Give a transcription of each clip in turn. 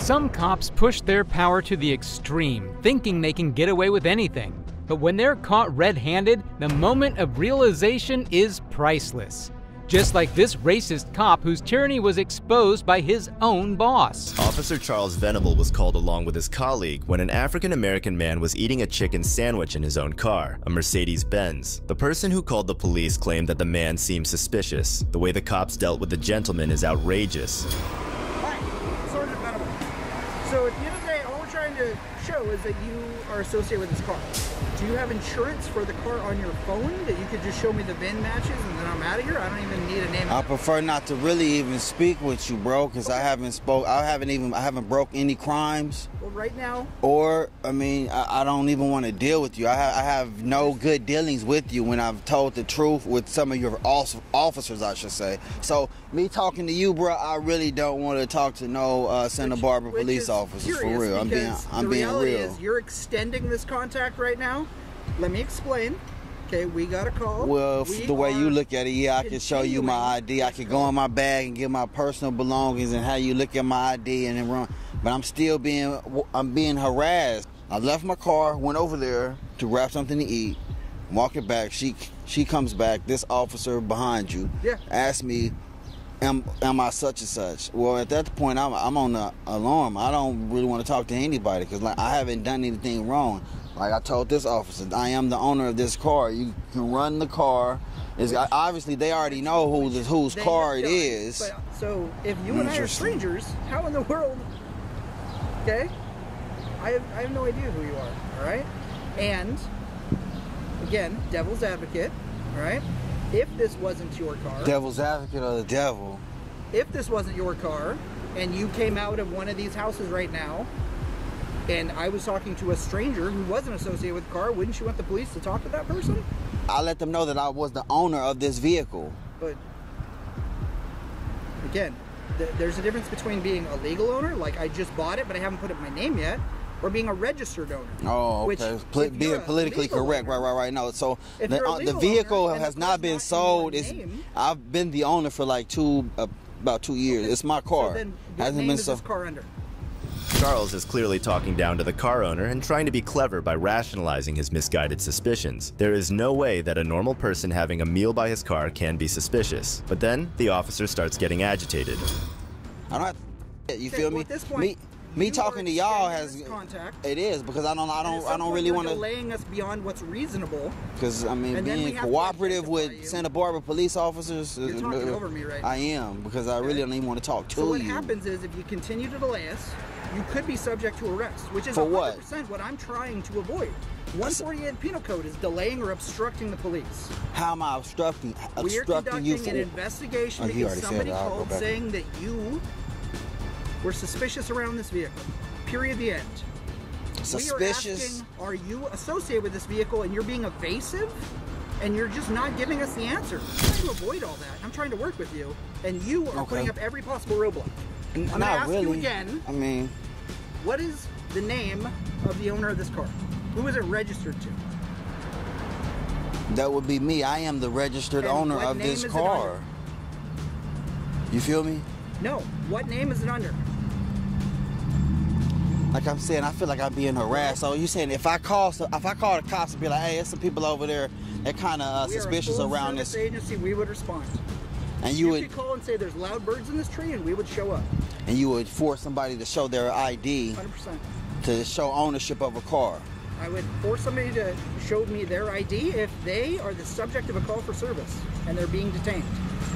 Some cops push their power to the extreme, thinking they can get away with anything. But when they're caught red-handed, the moment of realization is priceless. Just like this racist cop whose tyranny was exposed by his own boss. Officer Charles Venable was called along with his colleague when an African-American man was eating a chicken sandwich in his own car, a Mercedes-Benz. The person who called the police claimed that the man seemed suspicious. The way the cops dealt with the gentleman is outrageous. Hi, Sergeant Venable. So at the end of the day, all we're trying to show is that you are associated with this car. Do you have insurance for the car on your phone that you could just show me the VIN matches and then I'm out of here? I don't even need a name. I prefer not to really even speak with you, bro, because I haven't broke any crimes. Well, right now. Or, I mean, I don't even want to deal with you. I have no good dealings with you when I've told the truth with some of your officers, I should say. So, me talking to you, bro, I really don't want to talk to no Santa Barbara police officers, for real. I'm being real. The reality is you're extending this contact right now. Let me explain. Okay, we got a call. Well, the way you look at it, yeah, I can show you my ID. I can go in my bag and get my personal belongings and have you look at my ID and then run. But I'm being harassed. I left my car, went over there to grab something to eat, walk it back. She comes back. This officer behind you asked me, am I such and such? Well, at that point, I'm on the alarm. I don't really want to talk to anybody because like I haven't done anything wrong. Like I told this officer, I am the owner of this car. You can run the car. Obviously, they already know whose car it is. But, so if you and I are strangers, how in the world? Okay, I have no idea who you are. All right, and again, devil's advocate. All right, if this wasn't your car, devil's advocate or the devil. If this wasn't your car, and you came out of one of these houses right now, and I was talking to a stranger who wasn't associated with the car, wouldn't you want the police to talk to that person? I let them know that I was the owner of this vehicle. But again, there's a difference between being a legal owner, like I just bought it but I haven't put it in my name yet, or being a registered owner. Oh, okay. Being politically correct, owner, right. No, so the vehicle has not been sold. I've been the owner for like about 2 years. Okay. It's my car. So then what name is this car under? Charles is clearly talking down to the car owner and trying to be clever by rationalizing his misguided suspicions. There is no way that a normal person having a meal by his car can be suspicious. But then, the officer starts getting agitated. I don't have to, you feel me? At this point, me talking to y'all has contact. It is because I don't really want to delaying us beyond what's reasonable. Because I mean, being cooperative with Santa Barbara police officers. You're talking over me right now. I am because I really don't even want to talk to you. So what happens is if you continue to delay us, you could be subject to arrest, which is 100% what I'm trying to avoid. 148 Penal Code is delaying or obstructing the police. How am I obstructing? We are conducting an investigation because somebody called saying that you were suspicious around this vehicle. Period. The end. Suspicious? We are asking, are you associated with this vehicle and you're being evasive? And you're just not giving us the answer. I'm trying to avoid all that. I'm trying to work with you. And you are putting up every possible roadblock. I'm going to ask you again. I mean, what is the name of the owner of this car? Who is it registered to? That would be me. I am the registered owner of this car. You feel me? No. What name is it under? Like I'm saying, I feel like I'm being harassed. So you saying if I call the cops and be like, hey, there's some people over there that kind of suspicious around this agency, we would respond. And you would call and say there's loud birds in this tree, and we would show up. And you would force somebody to show their ID. 100%. To show ownership of a car. I would force somebody to show me their ID if they are the subject of a call for service and they're being detained.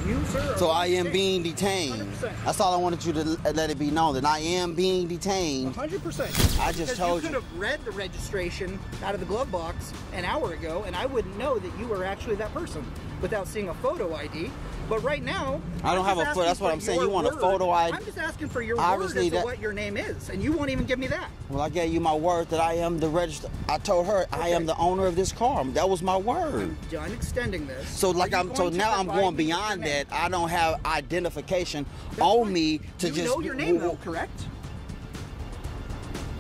You, sir, so I am being detained. 100%. That's all I wanted you to let it be known, that I am being detained. 100%. I just told you. You could have read the registration out of the glove box an hour ago, and I wouldn't know that you were actually that person without seeing a photo ID. But right now, I don't have a photo. That's what I'm saying. You want a photo ID? I'm just asking for your word as to what your name is, and you won't even give me that. Well, I gave you my word that I am the registered. I told her I am the owner of this car. That was my word. I'm done extending this. So now I'm going beyond that. I don't have identification on me to just. You know your name though, correct?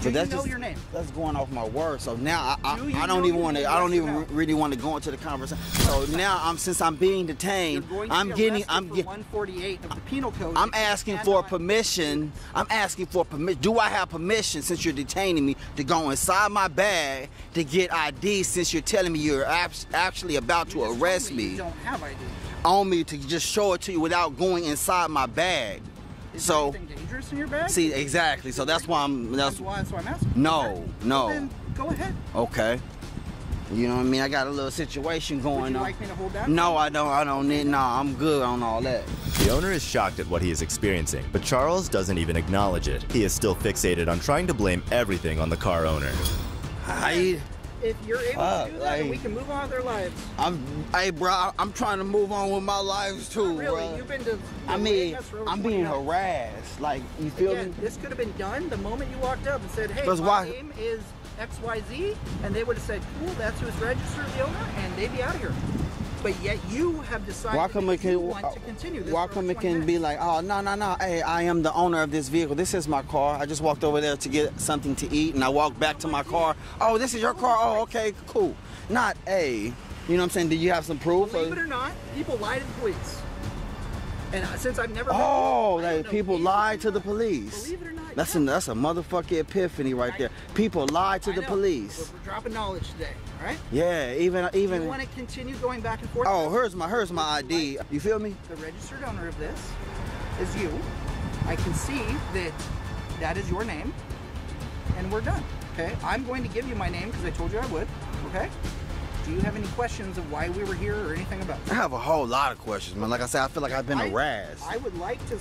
Do you know your name? That's going off my word. So now I Do you don't know even your want to. name? I don't Yes or even no? really want to go into the conversation. So now since I'm being You're detained, going to I'm be getting. arrested for 148 of the penal code. I'm if you asking for cannot- permission. I'm asking for permission. Do I have permission, since you're detaining me, to go inside my bag to get ID, since you're telling me you're actually about You to just told arrest You me don't have ID. on me, to just show it to you without going inside my bag? Is So, there anything dangerous in your bag? see, exactly. So that's why That's why I'm asking. No, Okay. no. Well, then go ahead. Okay. You know what I mean? I got a little situation Would going you on. like me to hold that? No, I don't need. No, I'm good on all that. The owner is shocked at what he is experiencing, but Charles doesn't even acknowledge it. He is still fixated on trying to blame everything on the car owner. If you're able to do that, then like- we can move on with our lives. Hey, bro, I'm trying to move on with my lives too, Not really. bro. You've been to. I mean, us for over I'm 20 being hours. harassed. Like, you feel Again, me? this could have been done the moment you walked up and said, "Hey, Because my why- name is XYZ," and they would have said, "Cool, that's who's registered, the owner," and they'd be out of here. But yet you have decided Why come that it you can? want to continue this. Why for come over it 20 can be minutes. like, oh no? Hey, I am the owner of this vehicle. This is my car. I just walked over there to get something to eat, and I walked back to my car. Oh, this is your car. Oh, okay, cool. Not a. You know what I'm saying? Do you have some proof? Believe it or not, people lie to the police. And since I've never met Oh, you, I don't like know people anything lie about to the it. police. Believe it or not, That's yeah. that's a motherfucking epiphany right there. People lie to I the know. police. We're dropping knowledge today, all right? Yeah, even. Do you want to continue going back and forth? Oh, with us? here's my ID. You feel me? The registered owner of this is you. I can see that that is your name, and we're done. Okay, I'm going to give you my name because I told you I would. Okay. Do you have any questions of why we were here or anything about I that? have a whole lot of questions, man. Like I said, I feel like I've been harassed. I would like to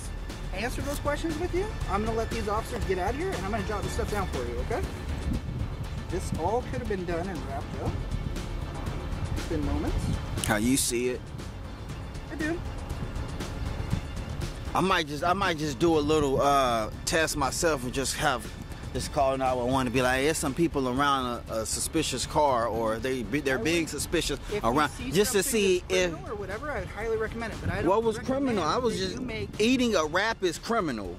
answer those questions with you. I'm going to let these officers get out of here, and I'm going to jot this stuff down for you. Okay. This all could have been done and wrapped up. It's been moments. How you see it? I do. I might just do a little test myself and just call 911 to be like, hey, there's some people around a suspicious car, or they're being suspicious If around, you see just to something see that's if criminal or whatever, I'd highly recommend it. But I don't what was recommend criminal. I was that just you make. eating a wrap is criminal,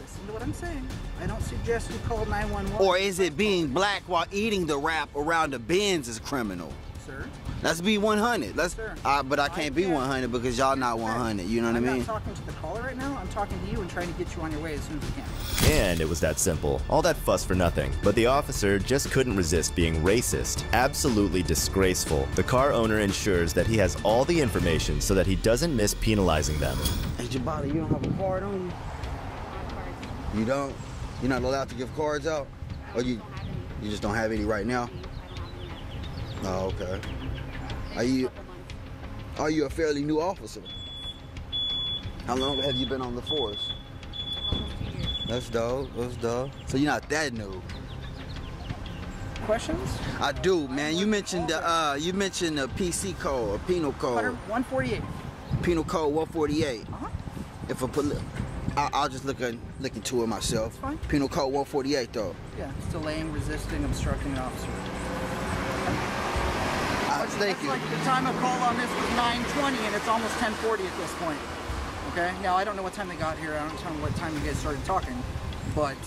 Listen to what I'm saying. I don't suggest you call 911. or is it being black while eating the wrap around the bins is criminal? Sir. Let's be 100. Sir. But I can't be 100 because y'all not 100. You know what I I'm mean? not talking to the caller right now. I'm talking to you and trying to get you on your way as soon as we can. And it was that simple. All that fuss for nothing. But the officer just couldn't resist being racist. Absolutely disgraceful. The car owner ensures that he has all the information so that he doesn't miss penalizing them. Hey, Jabata, you don't have a card on you? You don't? You're not allowed to give cards out? Or you just don't have any right now? Oh, okay. Are you a fairly new officer? How long have you been on the force? Almost 2 years. That's dope. That's dope. So you're not that new. Questions? I do, man. You mentioned the PC code, or penal code, 148. penal code 148. Uh-huh. If I'll just look into it myself. Fine. Penal code 148 though. Yeah, it's delaying, resisting, obstructing an officer. Thank That's you. like the time of call on this was 9:20 and it's almost 10:40 at this point. Okay? Now I don't know what time they got here. I don't know what time you guys started talking, but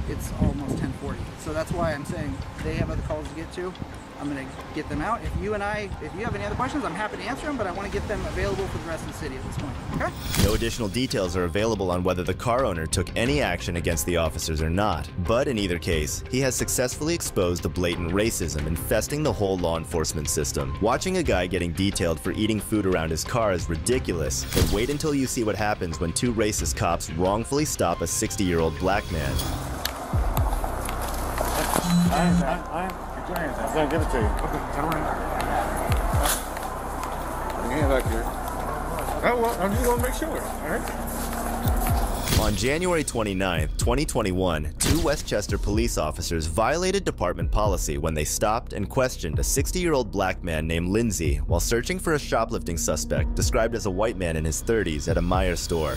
it's almost 10:40. So that's why I'm saying they have other calls to get to. I'm gonna get them out. If you have any other questions, I'm happy to answer them, but I want to get them available for the rest of the city at this point. Okay? No additional details are available on whether the car owner took any action against the officers or not, but in either case, he has successfully exposed the blatant racism infesting the whole law enforcement system. Watching a guy getting detailed for eating food around his car is ridiculous, but wait until you see what happens when two racist cops wrongfully stop a 60-year-old black man. I'm gonna give it to you. Okay, turn around. Get back here. Oh, well, I'm just gonna make sure, all right? On January 29, 2021, two Westchester police officers violated department policy when they stopped and questioned a 60-year-old black man named Lindsay while searching for a shoplifting suspect described as a white man in his 30s at a Meijer store.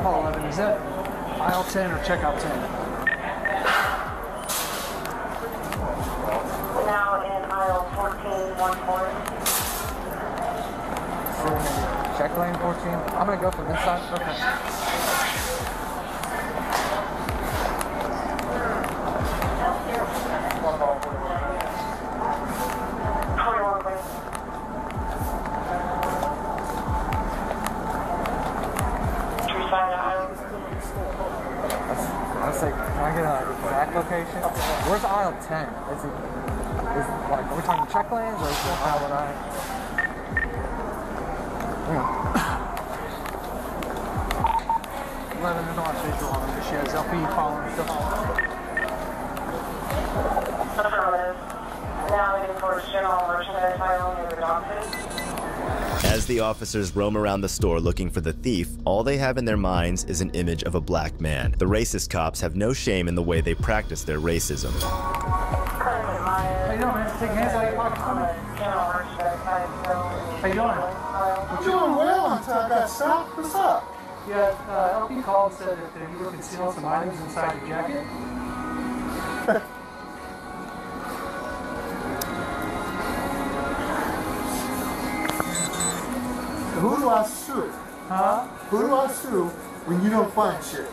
Paul 11, is that aisle 10 or checkout 10? Now in aisle 14. Check lane 14. I'm gonna go from this side. Okay. Let's say, can I get an exact location? Where's aisle 10? Is like, are we talking check lanes or is it aisle 9? 11 is on visual on the shares. LP following. Still following. Now heading towards general merchandise aisle near the doctors. As the officers roam around the store looking for the thief, all they have in their minds is an image of a black man. The racist cops have no shame in the way they practice their racism. How you doing, man? Take hands out of your pockets for me. How you doing? I'm doing well until I got stopped. What's up? Yeah, LP called said that you were concealing some items inside your jacket. Who do I sue? Huh? Who do I sue when you don't find shit?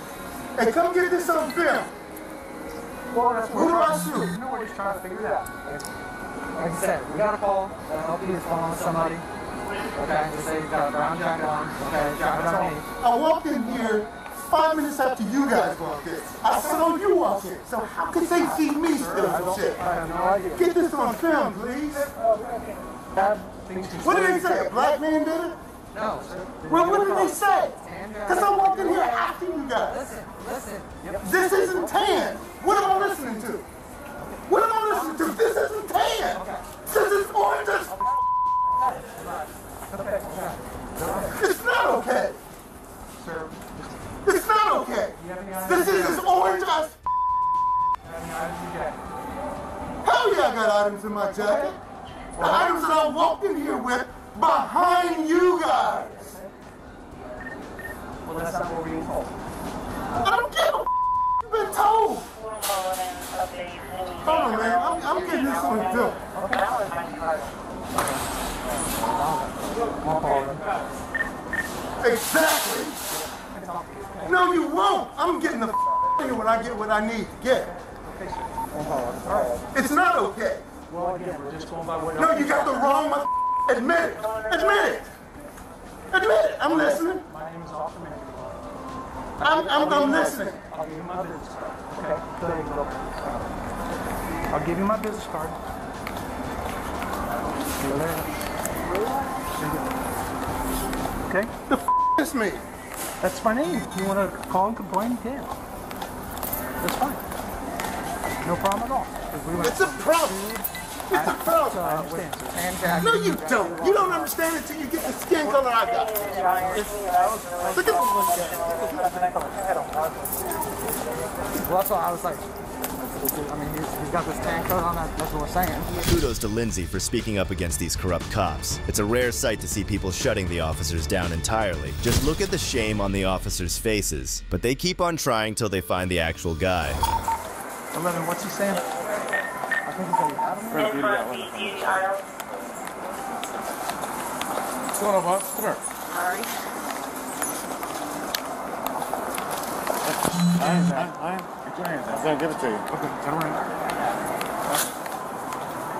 Hey, come get this on film. Well, that's Who do I sue? You know, we're just trying to figure it out. Like I said, we got a call that LP is following somebody. Okay, they say you got a brown jacket on. Okay, drive it on me. I walked in here 5 minutes after you guys walked in. I saw you walk in. So how could they see me steal some shit? I have no idea. Get this on film, please. What did they say? A black man did it? No, sir. Well, what did they say? Because I walked in here after you guys. Listen. This isn't tan. What am I listening to? What am I listening to? This isn't tan. This is orange as It's not okay. Sir. It's not okay. This is as orange as Hell yeah, I got items in my jacket. The items that I walked in here with behind you guys. Well, that's not what we were told. I don't give a you've been told. Hold on, man. I'm getting this on film. Exactly. No, you won't. I'm getting the here when I get what I need to get. It's not okay. Well, again, we're just going by what... No, you got the wrong Admit it. Admit it. Admit it. I'm listening. My name is Officer Manning. I'm listening. I'll give you my business card. Okay, there you go. I'll give you my business card. Okay? The is me. That's my name. If you want to call and complain, you can. That's fine. No problem at all. It's a problem. It's a problem. I understand. No, you don't. You don't understand it until you get the skin color I got. Look at Well, that's why I was like, I mean, he's got this tan coat on, that's what we're saying. Kudos to Lindsay for speaking up against these corrupt cops. It's a rare sight to see people shutting the officers down entirely. Just look at the shame on the officers' faces. But they keep on trying till they find the actual guy. 11, what's he saying? I think he's like, What's going on, boss? Come here. Sorry. I am. Get your hands down. I'm gonna give it to you. okay, turn around.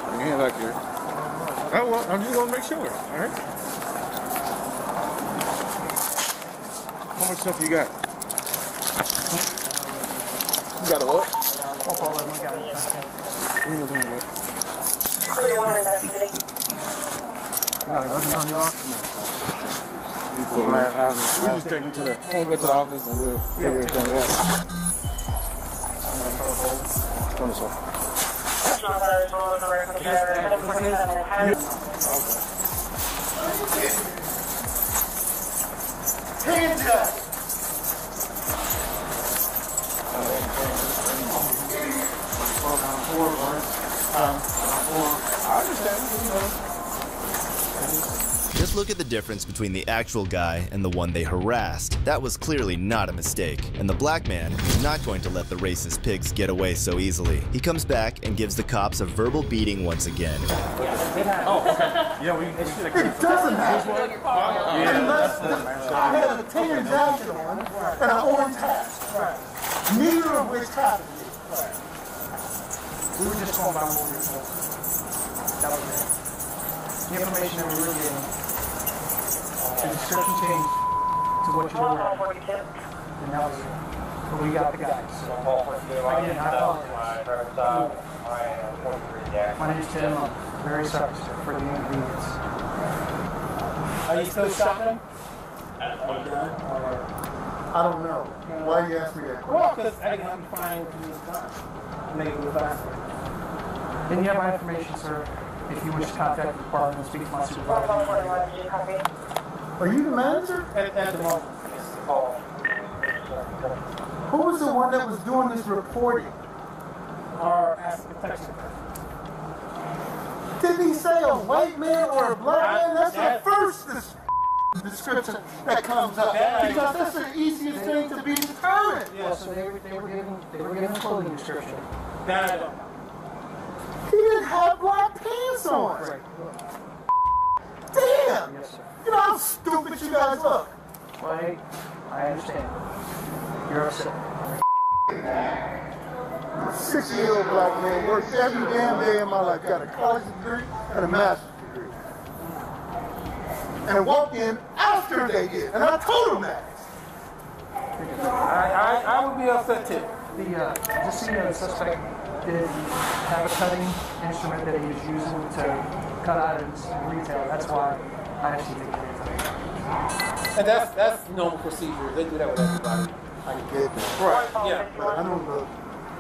Bring your hand back here. Oh, well, I'm just gonna make sure. All right. How much stuff you got? You got a what? I'll follow him, I got it. No, it wasn't on your office. We just take him to the office and we'll figure everything out. Come this way. hands up. I understand. Just look at the difference between the actual guy and the one they harassed. That was clearly not a mistake, and the black man is not going to let the racist pigs get away so easily. He comes back and gives the cops a verbal beating once again. It doesn't happen unless I had a tan jacket on and an orange hat. Neither of which happened. We were just told by what we were told. That was it. The information that we were getting, the description changed to what you were wearing. And that was it. But we got the guys. So, again, I apologize. My name is Tim. I'm very sorry, sir, for the inconvenience. Are you still shopping? I don't know. Why you ask me that question? Well, because I'm trying to make it faster. Then you have my information, sir. If you wish to contact the department and speak to my supervisor. Are you the manager? At the moment. Who was the one that was doing this reporting? Our asset protection. Didn't he say a white man or a black man? That's the first description that comes up. Because that's the easiest thing to be determined. Yeah, so they were given a clothing description. That I don't know. He didn't have black pants on. Right. Damn! Yes, sir. You know how stupid you guys look. Well, I understand. You're upset. A 6-year-old black man works every damn day in my life. Got a college degree and a master's degree. And walked in after they did. And I told them that. I would be upset too. Just so you know, the suspect did have a cutting instrument that he was using to cut items in retail. That's why I actually think it is. And that's normal procedure. They do that with everybody. I get that. Right. Yeah. But I don't look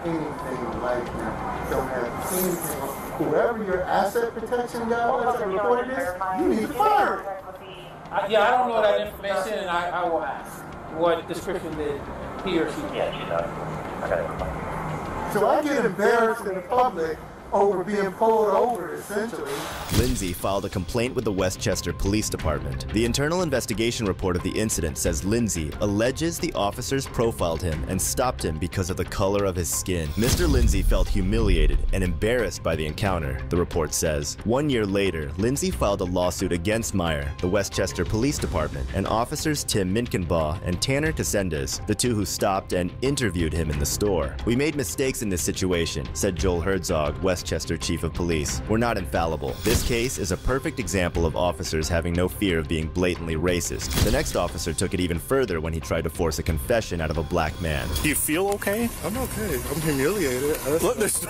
anything like him. Don't have anything. Whoever your asset protection guy was that reported this, you need to fire him. I don't know that information, and I will ask what description did he or she get. Yeah, she does. I got it. So I get embarrassed in the public over being pulled over, essentially. Lindsay filed a complaint with the Westchester Police Department. The internal investigation report of the incident says Lindsay alleges the officers profiled him and stopped him because of the color of his skin. Mr. Lindsay felt humiliated and embarrassed by the encounter, the report says. 1 year later, Lindsay filed a lawsuit against Meyer, the Westchester Police Department, and officers Tim Minkenbaugh and Tanner Casendas, the two who stopped and interviewed him in the store. "We made mistakes in this situation," said Joel Herzog, Westchester Chief of Police. "We're not infallible. This case is a perfect example of officers having no fear of being blatantly racist." The next officer took it even further when he tried to force a confession out of a black man. Do you feel okay? I'm okay. I'm humiliated. Look, there's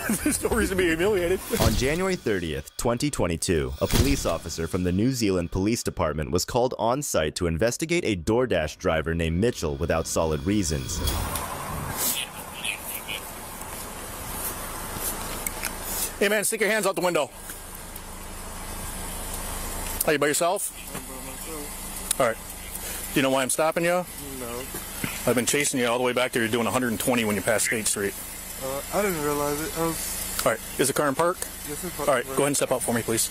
no reason to be humiliated. On January 30th, 2022, a police officer from the New Zealand Police Department was called on site to investigate a DoorDash driver named Mitchell without solid reasons. Hey man, stick your hands out the window. Are you by yourself? I'm by myself. All right. Do you know why I'm stopping you? No. I've been chasing you all the way back there. You're doing 120 when you pass State Street. I didn't realize it. All right. Is the car in park? Yes, in park. All right. Go ahead and step out for me, please.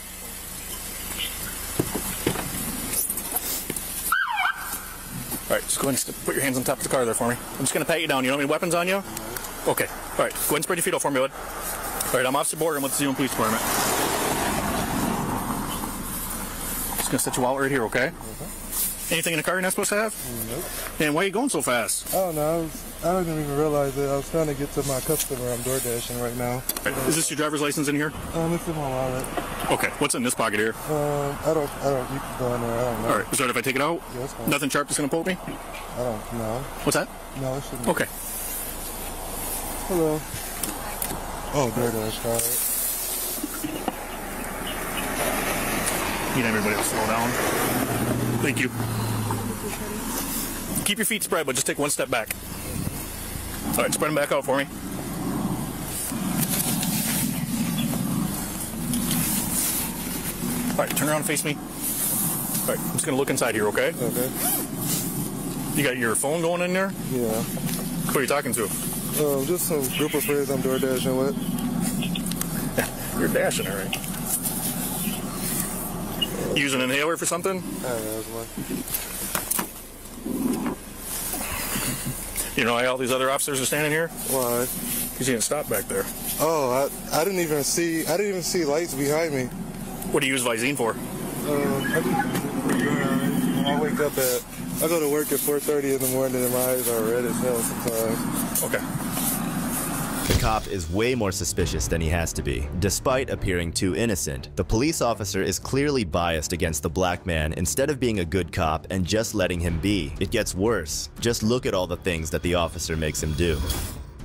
All right. Just go ahead and put your hands on top of the car there for me. I'm just going to pat you down. You don't have any weapons on you? Okay. All right. Go ahead and spread your feet out for me, bud. All right. I'm Officer Border. I'm with the Zealand Police Department. Just going to set you out right here, okay? Anything in the car you're not supposed to have? Nope. And why are you going so fast? I don't know. I didn't even realize it. I was trying to get to my customer. I'm door dashing right now. Is this your driver's license in here? It's in my wallet. Okay. What's in this pocket here? I don't, you can go in there. I don't know. All right. Is that if I take it out? Yeah, that's fine. Nothing sharp that's going to pull me? I don't know. What's that? No, it shouldn't. Okay. Hello. Oh, DoorDash card. Need everybody to slow down. Thank you. Keep your feet spread, but just take one step back. All right, spread them back out for me. All right, turn around and face me. All right, I'm just going to look inside here, okay? Okay. You got your phone going in there? Yeah. Who are you talking to? Just some group of friends I'm door dashing with. You're dashing, all right. Use an inhaler for something? You know why all these other officers are standing here? Why? Because you didn't stop back there. Oh, I didn't even see lights behind me. What do you use Visine for? I go to work at 4:30 in the morning and my eyes are red as hell sometimes. Okay. The cop is way more suspicious than he has to be. Despite appearing too innocent, the police officer is clearly biased against the black man instead of being a good cop and just letting him be. It gets worse. Just look at all the things that the officer makes him do.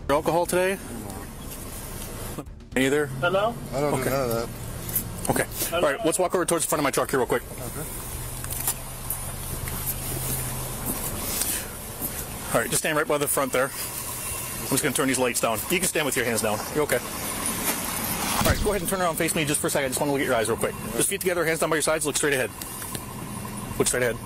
Alcohol today? Either? Hello? I don't do none of that. Okay. All right, let's walk over towards the front of my truck here real quick. Okay. All right, just stand right by the front there. I'm just going to turn these lights down. You can stand with your hands down. You're okay. All right, go ahead and turn around and face me just for a second. I just want to look at your eyes real quick. Just feet together, hands down by your sides, look straight ahead. Look straight ahead.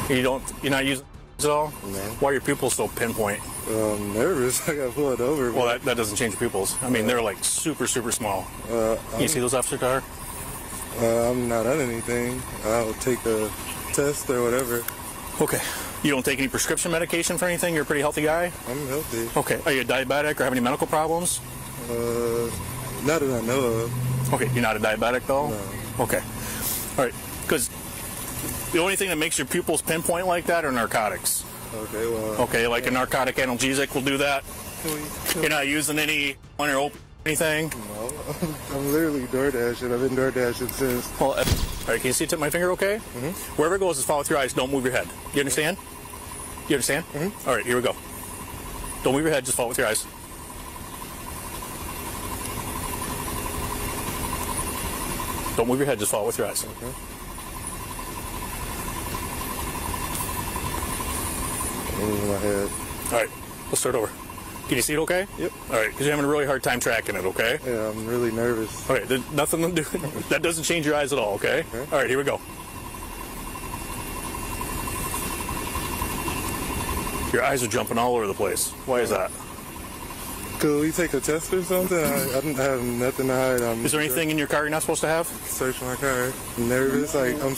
You're not using it at all? No. Why are your pupils so pinpoint? I'm nervous. I got pulled over. Well, that doesn't change your pupils. I mean, they're like super, super small. Can you see those officer car? I'm not on anything. I'll take a test or whatever. Okay. You don't take any prescription medication for anything? You're a pretty healthy guy? I'm healthy. Okay. Are you a diabetic or have any medical problems? Not that I know of. Okay. You're not a diabetic, though? No. Okay. All right. Because the only thing that makes your pupils pinpoint like that are narcotics. Okay, well... Okay, like a narcotic analgesic will do that? You're not using any on your anything? No. I'm literally door dashing. I've been door dashing since... Well, all right, can you see tip my finger okay? Mm-hmm. Wherever it goes, just follow with your eyes. Don't move your head. You understand? You understand? Mm-hmm. All right, here we go. Don't move your head. Just follow with your eyes. Don't move your head. Just follow with your eyes. Okay. Moving my head. All right, let's start over. Can you see it okay? Yep. All right, because you're having a really hard time tracking it, okay? Yeah, I'm really nervous. All right, there's nothing to do. That doesn't change your eyes at all, okay? All right, here we go. Your eyes are jumping all over the place. Why is that? Could we take a test or something? I don't have nothing to hide. Is there anything in your car you're not supposed to have? Search my car. I'm nervous. Like I'm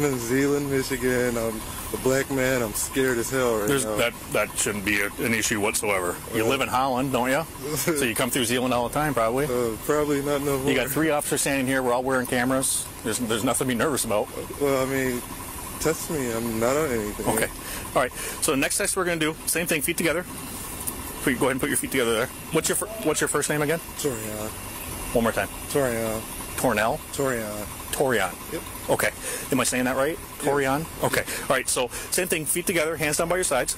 in Zeeland, Michigan. I'm a black man. I'm scared as hell right now. That shouldn't be an issue whatsoever. You live in Holland, don't you? So you come through Zeeland all the time, probably. Probably not no more. You got 3 officers standing here. We're all wearing cameras. There's nothing to be nervous about. Well, I mean, test me. I'm not on anything. Okay. All right. So the next test we're going to do, same thing, feet together. Go ahead and put your feet together there. What's your first name again? Torian. One more time. Torian. Tornell? Torian. Torian. Yep. Okay. Am I saying that right? Torian? Yep. Okay. All right. So same thing, feet together, hands down by your sides.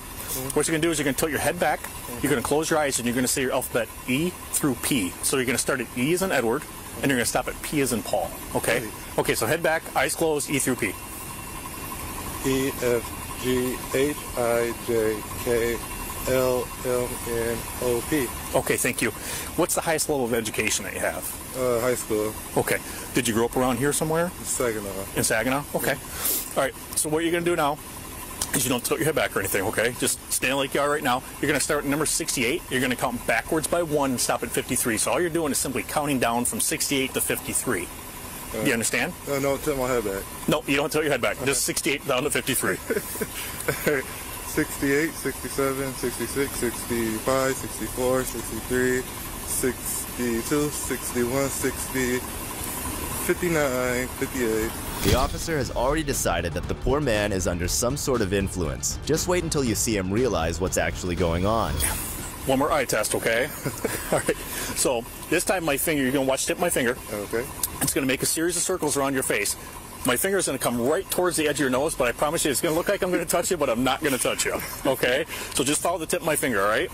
What you're going to do is you're going to tilt your head back. You're going to close your eyes and you're going to say your alphabet E through P. So you're going to start at E as in Edward and you're going to stop at P as in Paul. Okay? Okay. So head back, eyes closed, E through P. E, F, G, H, I, J, K, L, M, N, O, P. Okay, thank you. What's the highest level of education that you have? High school. Okay. Did you grow up around here somewhere? Saginaw. In Saginaw? Okay. All right. So what you're going to do now is you don't tilt your head back or anything, okay? Just stand like you are right now. You're going to start at number 68. You're going to count backwards by 1 and stop at 53. So all you're doing is simply counting down from 68 to 53. You understand? No, tilt my head back. No, you don't tilt your head back. Just 68 down to 53. 68, 67, 66, 65, 64, 63, 62, 61, 60, 59, 58. The officer has already decided that the poor man is under some sort of influence. Just wait until you see him realize what's actually going on. One more eye test, okay? All right. So this time my finger, you're going to watch tip my finger. Okay. It's going to make a series of circles around your face. My finger is going to come right towards the edge of your nose, but I promise you it's going to look like I'm going to touch you, but I'm not going to touch you. Okay? So just follow the tip of my finger, all right?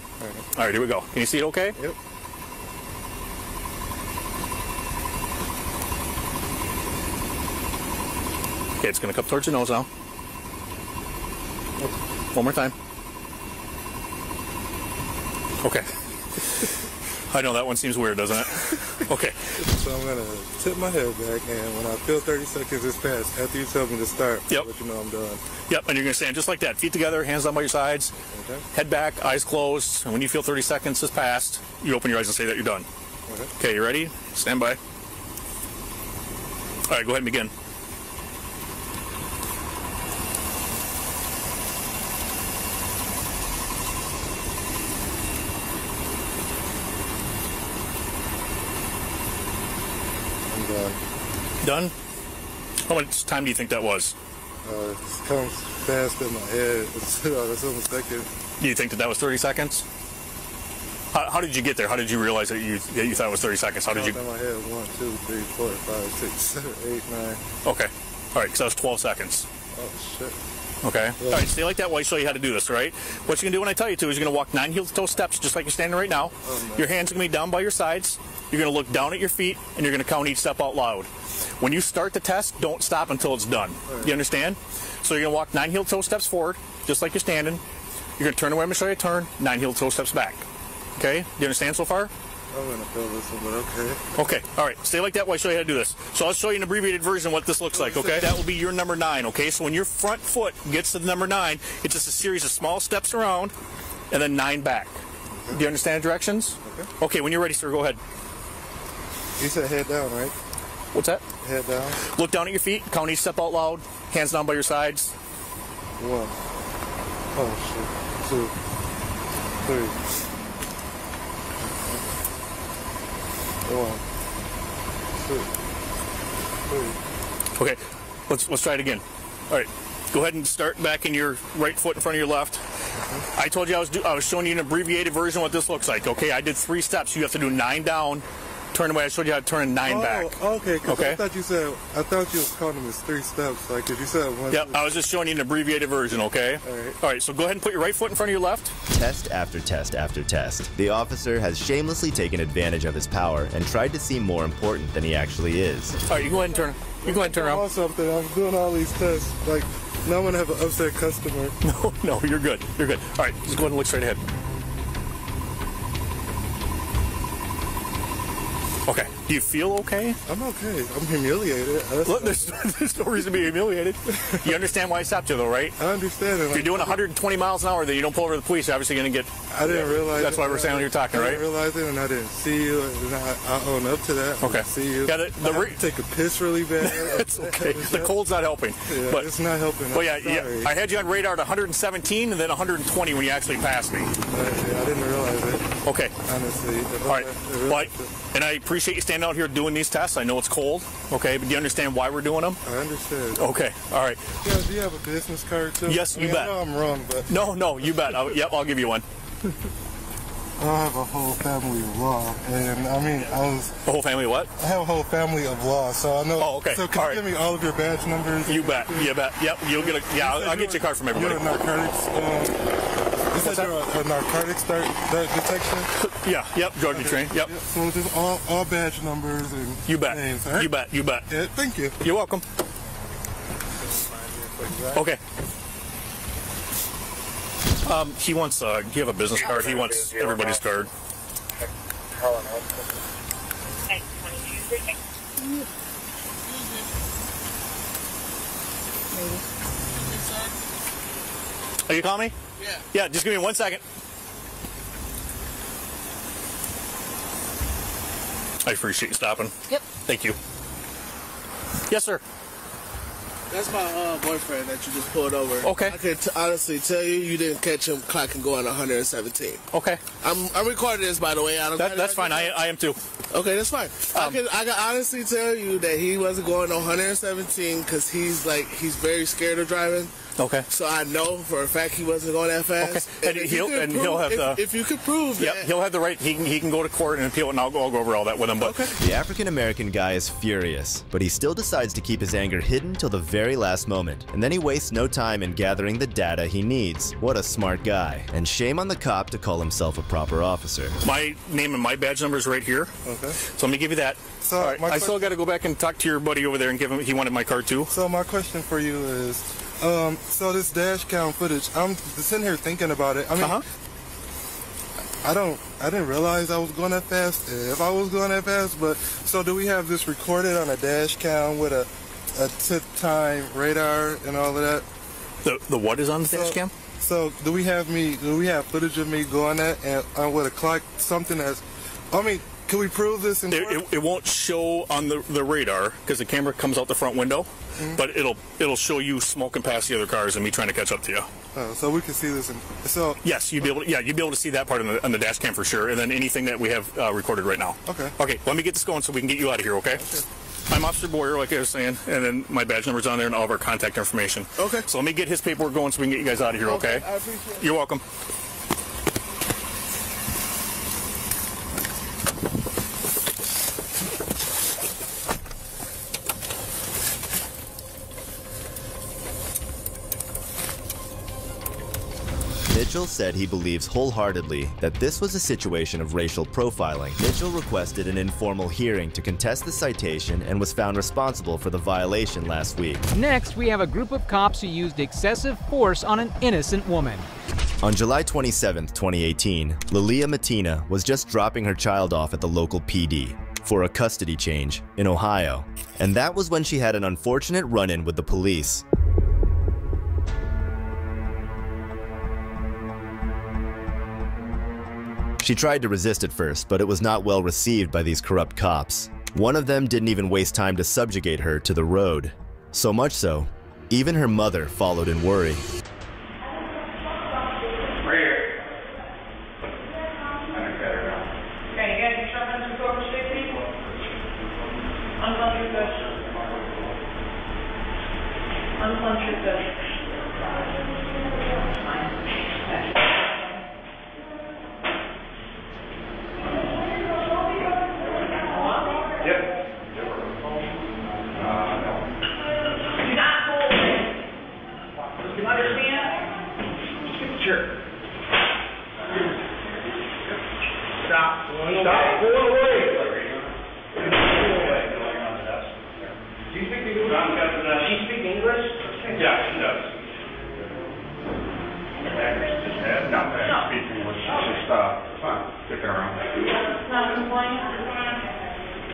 All right, here we go. Can you see it okay? Yep. Okay, it's going to come towards your nose now. One more time. Okay. I know that one seems weird, doesn't it? Okay. So I'm going to tip my head back, and when I feel 30 seconds is passed, after you tell me to start, Yep. let you know I'm done. Yep, and you're going to stand just like that. Feet together, hands down by your sides, Okay. head back, eyes closed. And when you feel 30 seconds has passed, you open your eyes and say that you're done. Okay, you ready? Stand by. All right, go ahead and begin. I'm done. Done? How much time do you think that was? It comes fast in my head. It's almost second. Do you think that was 30 seconds? How did you get there? How did you realize that you thought it was 30 seconds? How did you? In my head, 1, 2, 3, 4, 5, 6, 7, 8, 9. Okay. All right, because that was 12 seconds. Oh, shit. Okay. Yeah. All right, stay like that while I show you how to do this, all right? What you're going to do when I tell you to is you're going to walk 9 heel-to-toe steps just like you're standing right now. Your hands are going to be down by your sides. You're going to look down at your feet, and you're going to count each step out loud. When you start the test, don't stop until it's done. You understand? So you're going to walk 9 heel-to-toe steps forward, just like you're standing. You're going to turn away. I'm going to show you a turn. 9 heel-to-toe steps back. Okay? Do you understand so far? I'm going to feel this one, but okay. Okay. All right. Stay like that while I show you how to do this. So I'll show you an abbreviated version of what this looks like, okay? That will be your number 9, okay? So when your front foot gets to the number 9, it's just a series of small steps around and then 9 back. Do you understand the directions? Okay. Okay, when you're ready, sir, go ahead. You said head down, right? What's that? Head down. Look down at your feet. Count each step out loud. Hands down by your sides. 1. Oh, shit. 2, 3. 1, 2, 3. Okay, let's try it again. All right, go ahead and start back in your right foot in front of your left. I told you I was showing you an abbreviated version of what this looks like. Okay, I did 3 steps. You have to do 9 down. Turn away. I showed you how to turn 9 back. Okay. Okay. I thought you was counting them as 3 steps. Like if you said 1. Yep, I was just showing you an abbreviated version. Okay. All right. So go ahead and put your right foot in front of your left. Test after test after test. The officer has shamelessly taken advantage of his power and tried to seem more important than he actually is. All right, you go ahead and turn. You go ahead and turn around. Something. I'm doing all these tests. Like now I'm gonna have an upset customer. No, you're good. You're good. All right, just go ahead and look straight ahead. Okay. Do you feel okay? I'm okay. I'm humiliated. Look, there's no reason to be humiliated. You understand why I stopped you, though, right? I understand it. If you're doing 120 miles an hour, then you don't pull over to the police, you're obviously going to get... I didn't realize That's why we're standing here talking, right? I didn't realize it, and I didn't see you, and I own up to that. I Okay. didn't see you. Yeah, I had to take a piss really bad. It's okay. The cold's not helping. Yeah, but it's not helping. Well, yeah, I had you on radar at 117 and then 120 when you actually passed me. Yeah, I didn't realize it. Okay. Honestly. All right. Well, and I appreciate you standing out here doing these tests. I know it's cold, okay, but do you understand why we're doing them? I understand. Okay. All right. Yeah, do you have a business card, too? Yes, you bet. I know I'm wrong, but... No, you bet. Yep, I'll give you one. I have a whole family of law, and I mean, A whole family of what? I have a whole family of law, so I know. Oh, okay. So can you give me all of your badge numbers? You bet. Yep, you'll get a... Yeah, I'll get you a card from everybody. You're a narcotics... you said you're a narcotics detection? Yeah, yep, drug train, yep. So just all badge numbers and You bet. names, all right? You bet. Yeah, thank you. You're welcome. Okay. He wants, do you have a business card? He wants everybody's card. Are you calling me? Yeah. Yeah, just give me 1 second. I appreciate you stopping. Yep. Thank you. Yes, sir. That's my boyfriend that you just pulled over. Okay. I can honestly tell you didn't catch him clocking going 117. Okay. I'm recording this, by the way. That's fine. I am too. Okay, that's fine. I can honestly tell you that he wasn't going 117 because he's very scared of driving. Okay. So I know for a fact he wasn't going that fast. Okay. And he'll have the... If you could prove Yep, that... he'll have the right... He can go to court and appeal it, and I'll go over all that with him. But The African-American guy is furious, but he still decides to keep his anger hidden till the very last moment. And then he wastes no time in gathering the data he needs. What a smart guy. And shame on the cop to call himself a proper officer. My name and my badge number is right here. Okay. So let me give you that. So all right. I still got to go back and talk to your buddy over there and give him... He wanted my card too. So my question for you is... so this dash cam footage, I'm sitting here thinking about it. I mean, I didn't realize I was going that fast, if I was going that fast, but so do we have this recorded on a dash cam with a tip time radar and all of that? The what is on the dash cam? So do we have footage of me going that and with a clock, something that's, I mean, can we prove this in court? It won't show on the radar because the camera comes out the front window, but it'll show you smoking past the other cars and me trying to catch up to you. Oh, so we can see this. Yes, you'd be able to see that part on the dash cam for sure, and then anything that we have recorded right now. Okay. Okay. Let me get this going so we can get you out of here. Okay. I'm Officer Boyer, like I was saying, and then my badge number's on there and all of our contact information. Okay. So let me get his paperwork going so we can get you guys out of here. Okay. I appreciate it. You're welcome. Mitchell said he believes wholeheartedly that this was a situation of racial profiling. Mitchell requested an informal hearing to contest the citation and was found responsible for the violation last week. Next, we have a group of cops who used excessive force on an innocent woman. On July 27, 2018, Lilia Matina was just dropping her child off at the local PD for a custody change in Ohio, and that was when she had an unfortunate run-in with the police. She tried to resist at first, but it was not well received by these corrupt cops. One of them didn't even waste time to subjugate her to the road. So much so, even her mother followed in worry.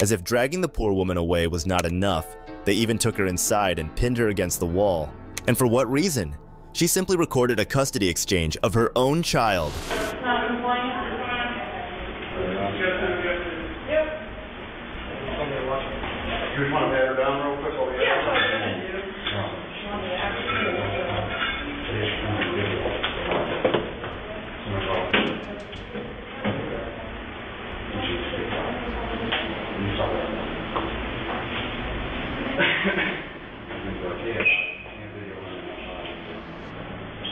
As if dragging the poor woman away was not enough, they even took her inside and pinned her against the wall. And for what reason? She simply recorded a custody exchange of her own child. You just want to pat her down real quick over here?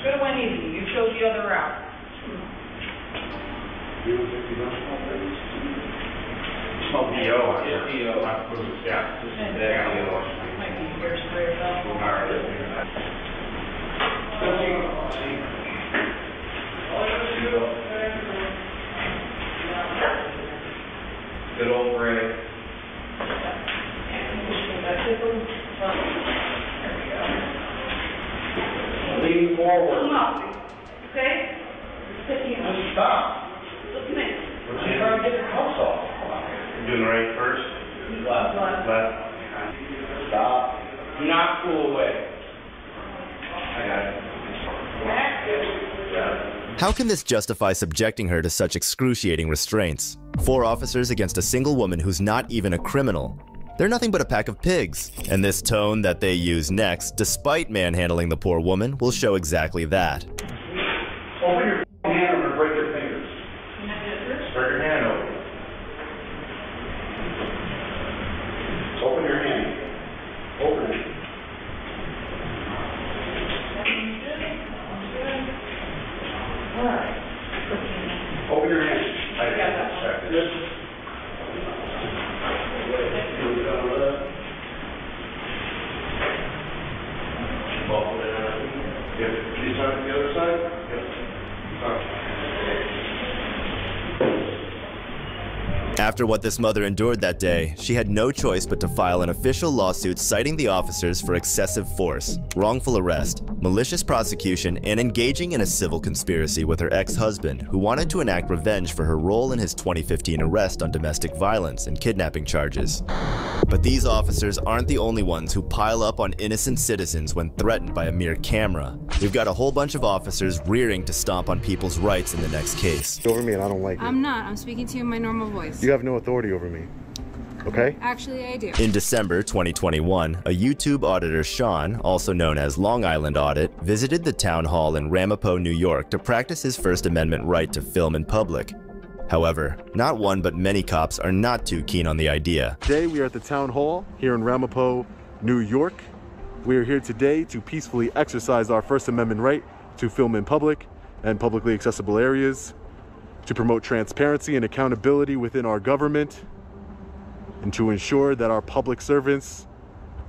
Could have went easy. You chose the other route. Smoke DO. Yeah. Might be your spray or Good old Ray. Lean forward. Okay? Just stop. Look at me. We're just trying to get the cuffs off. You're doing the right first. Left. Stop. Do not pull away. I got it. How can this justify subjecting her to such excruciating restraints? 4 officers against a single woman who's not even a criminal. They're nothing but a pack of pigs. And this tone that they use next, despite manhandling the poor woman, will show exactly that. Open your hand over and break your fingers. Spread your hand open. Open your hand. Open it. Open your hand. I got that. Yep. Can you start the other side? Yep. After what this mother endured that day, she had no choice but to file an official lawsuit citing the officers for excessive force, wrongful arrest, malicious prosecution, and engaging in a civil conspiracy with her ex-husband, who wanted to enact revenge for her role in his 2015 arrest on domestic violence and kidnapping charges. But these officers aren't the only ones who pile up on innocent citizens when threatened by a mere camera. We've got a whole bunch of officers rearing to stomp on people's rights in the next case. Over me and I don't like it. I'm not. I'm speaking to you in my normal voice. You have no authority over me. Okay? Actually, I do. In December 2021, a YouTube auditor, Sean, also known as Long Island Audit, visited the town hall in Ramapo, New York to practice his First Amendment right to film in public. However, not one but many cops are not too keen on the idea. Today we are at the town hall here in Ramapo, New York. We are here today to peacefully exercise our First Amendment right to film in public and publicly accessible areas, to promote transparency and accountability within our government, and to ensure that our public servants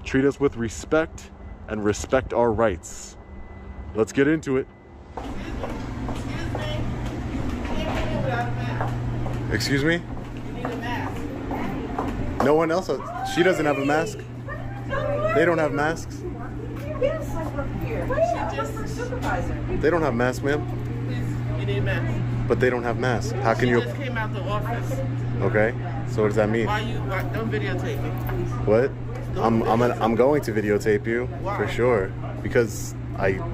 treat us with respect and respect our rights. Let's get into it. Excuse me? You need a mask. No one else? She doesn't have a mask. They don't have masks. They don't have masks, ma'am. You need a mask. But they don't have masks. How can you? She just came out the office. Okay. So what does that mean? Don't videotape me. What? I'm going to videotape you. Why? For sure, because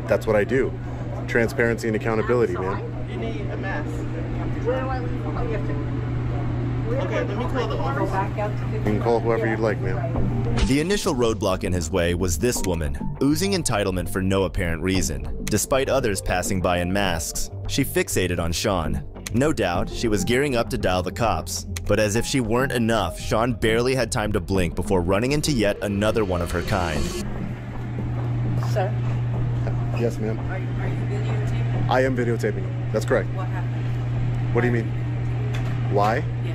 that's what I do. Transparency and accountability, man. You need a mask. Okay, let me call the office. You can call whoever you'd like, ma'am. The initial roadblock in his way was this woman, oozing entitlement for no apparent reason. Despite others passing by in masks, she fixated on Sean. No doubt, she was gearing up to dial the cops. But as if she weren't enough, Sean barely had time to blink before running into yet another one of her kind. Sir? Yes, ma'am. Are you videotaping? I am videotaping you. That's correct. What happened? What do you mean? Why? Yeah.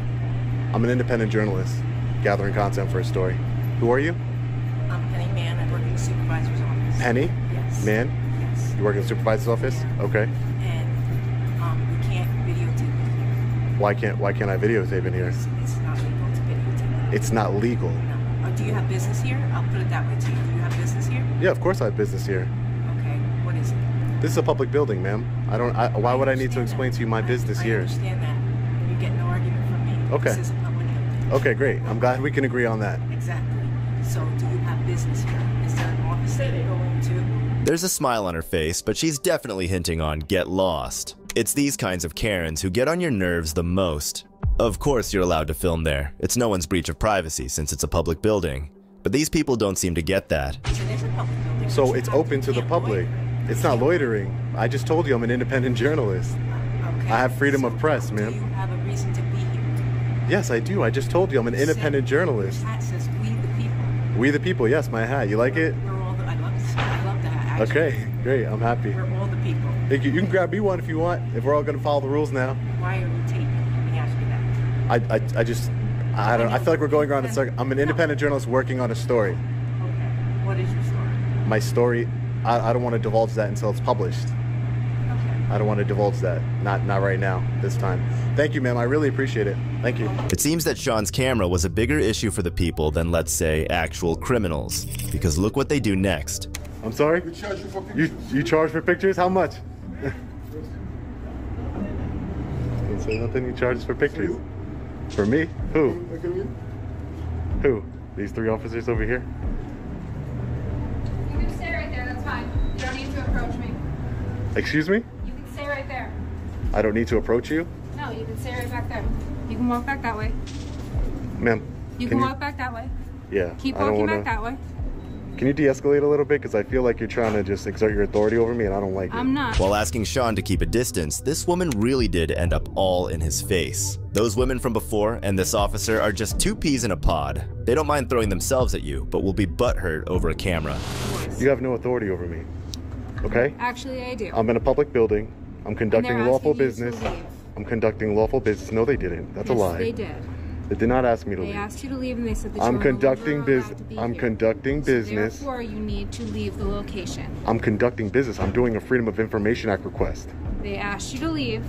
I'm an independent journalist, gathering content for a story. Who are you? I'm Penny Mann. I work in the supervisor's office. Penny? Yes. Man? Yes. You work in the supervisor's office? Okay. And we can't videotape it here. Why can't I videotape in here? It's not legal to videotape. It's not legal. No. Do you have business here? I'll put it that way to you. Do you have business here? Yeah, of course I have business here. Okay. What is it? This is a public building, ma'am. Why would I need to explain to you my business here? I understand that. You get no argument from me. Okay. This is a public building. Okay, great. I'm glad we can agree on that. Exactly. So, do you have business here? Is there an office that you go into? There's a smile on her face, but she's definitely hinting on get lost. It's these kinds of Karens who get on your nerves the most. Of course you're allowed to film there. It's no one's breach of privacy since it's a public building. But these people don't seem to get that. It is a public building. So it's open to the public. It's not loitering. I just told you I'm an independent journalist. Okay. I have freedom of press, ma'am. Do you have a reason to be here? Yes, I do. I just told you I'm an independent journalist. Your hat says "We the People." We the people. Yes, my hat. You like it? We're all the. I love the hat. Actually. Okay, great. I'm happy. We're all the people. Thank you. You can grab me one if you want. If we're all going to follow the rules now. Why are you taping? Let me ask you that. I don't know. I feel like we're going around in circles. I'm an independent journalist working on a story. Okay. What is your story? My story, I don't want to divulge that until it's published. Okay. I don't want to divulge that. Not right now, this time. Thank you, ma'am. I really appreciate it. Thank you. It seems that Sean's camera was a bigger issue for the people than, let's say, actual criminals. Because look what they do next. I'm sorry? We charge you for pictures. You charge for pictures? How much? Don't say nothing. You charge us for pictures. For me? Who? Who? These three officers over here? You can stay right there. That's fine. You don't need to approach me. Excuse me? You can stay right there. I don't need to approach you? No, you can stay right back there. You can walk back that way. Ma'am. You can walk back that way. Yeah. Keep I don't walking wanna... back that way. Can you de-escalate a little bit? Because I feel like you're trying to just exert your authority over me and I don't like it. I'm not. While asking Sean to keep a distance, this woman really did end up all in his face. Those women from before and this officer are just two peas in a pod. They don't mind throwing themselves at you, but will be butthurt over a camera. You have no authority over me. Okay? Actually, I do. I'm in a public building. I'm conducting lawful business. I'm conducting lawful business. No, they didn't. That's a lie. They did. They did not ask me to leave. They asked you to leave and they said that I'm you conducting business. I'm conducting business. So therefore, you need to leave the location. I'm conducting business. I'm doing a Freedom of Information Act request. They asked you to leave.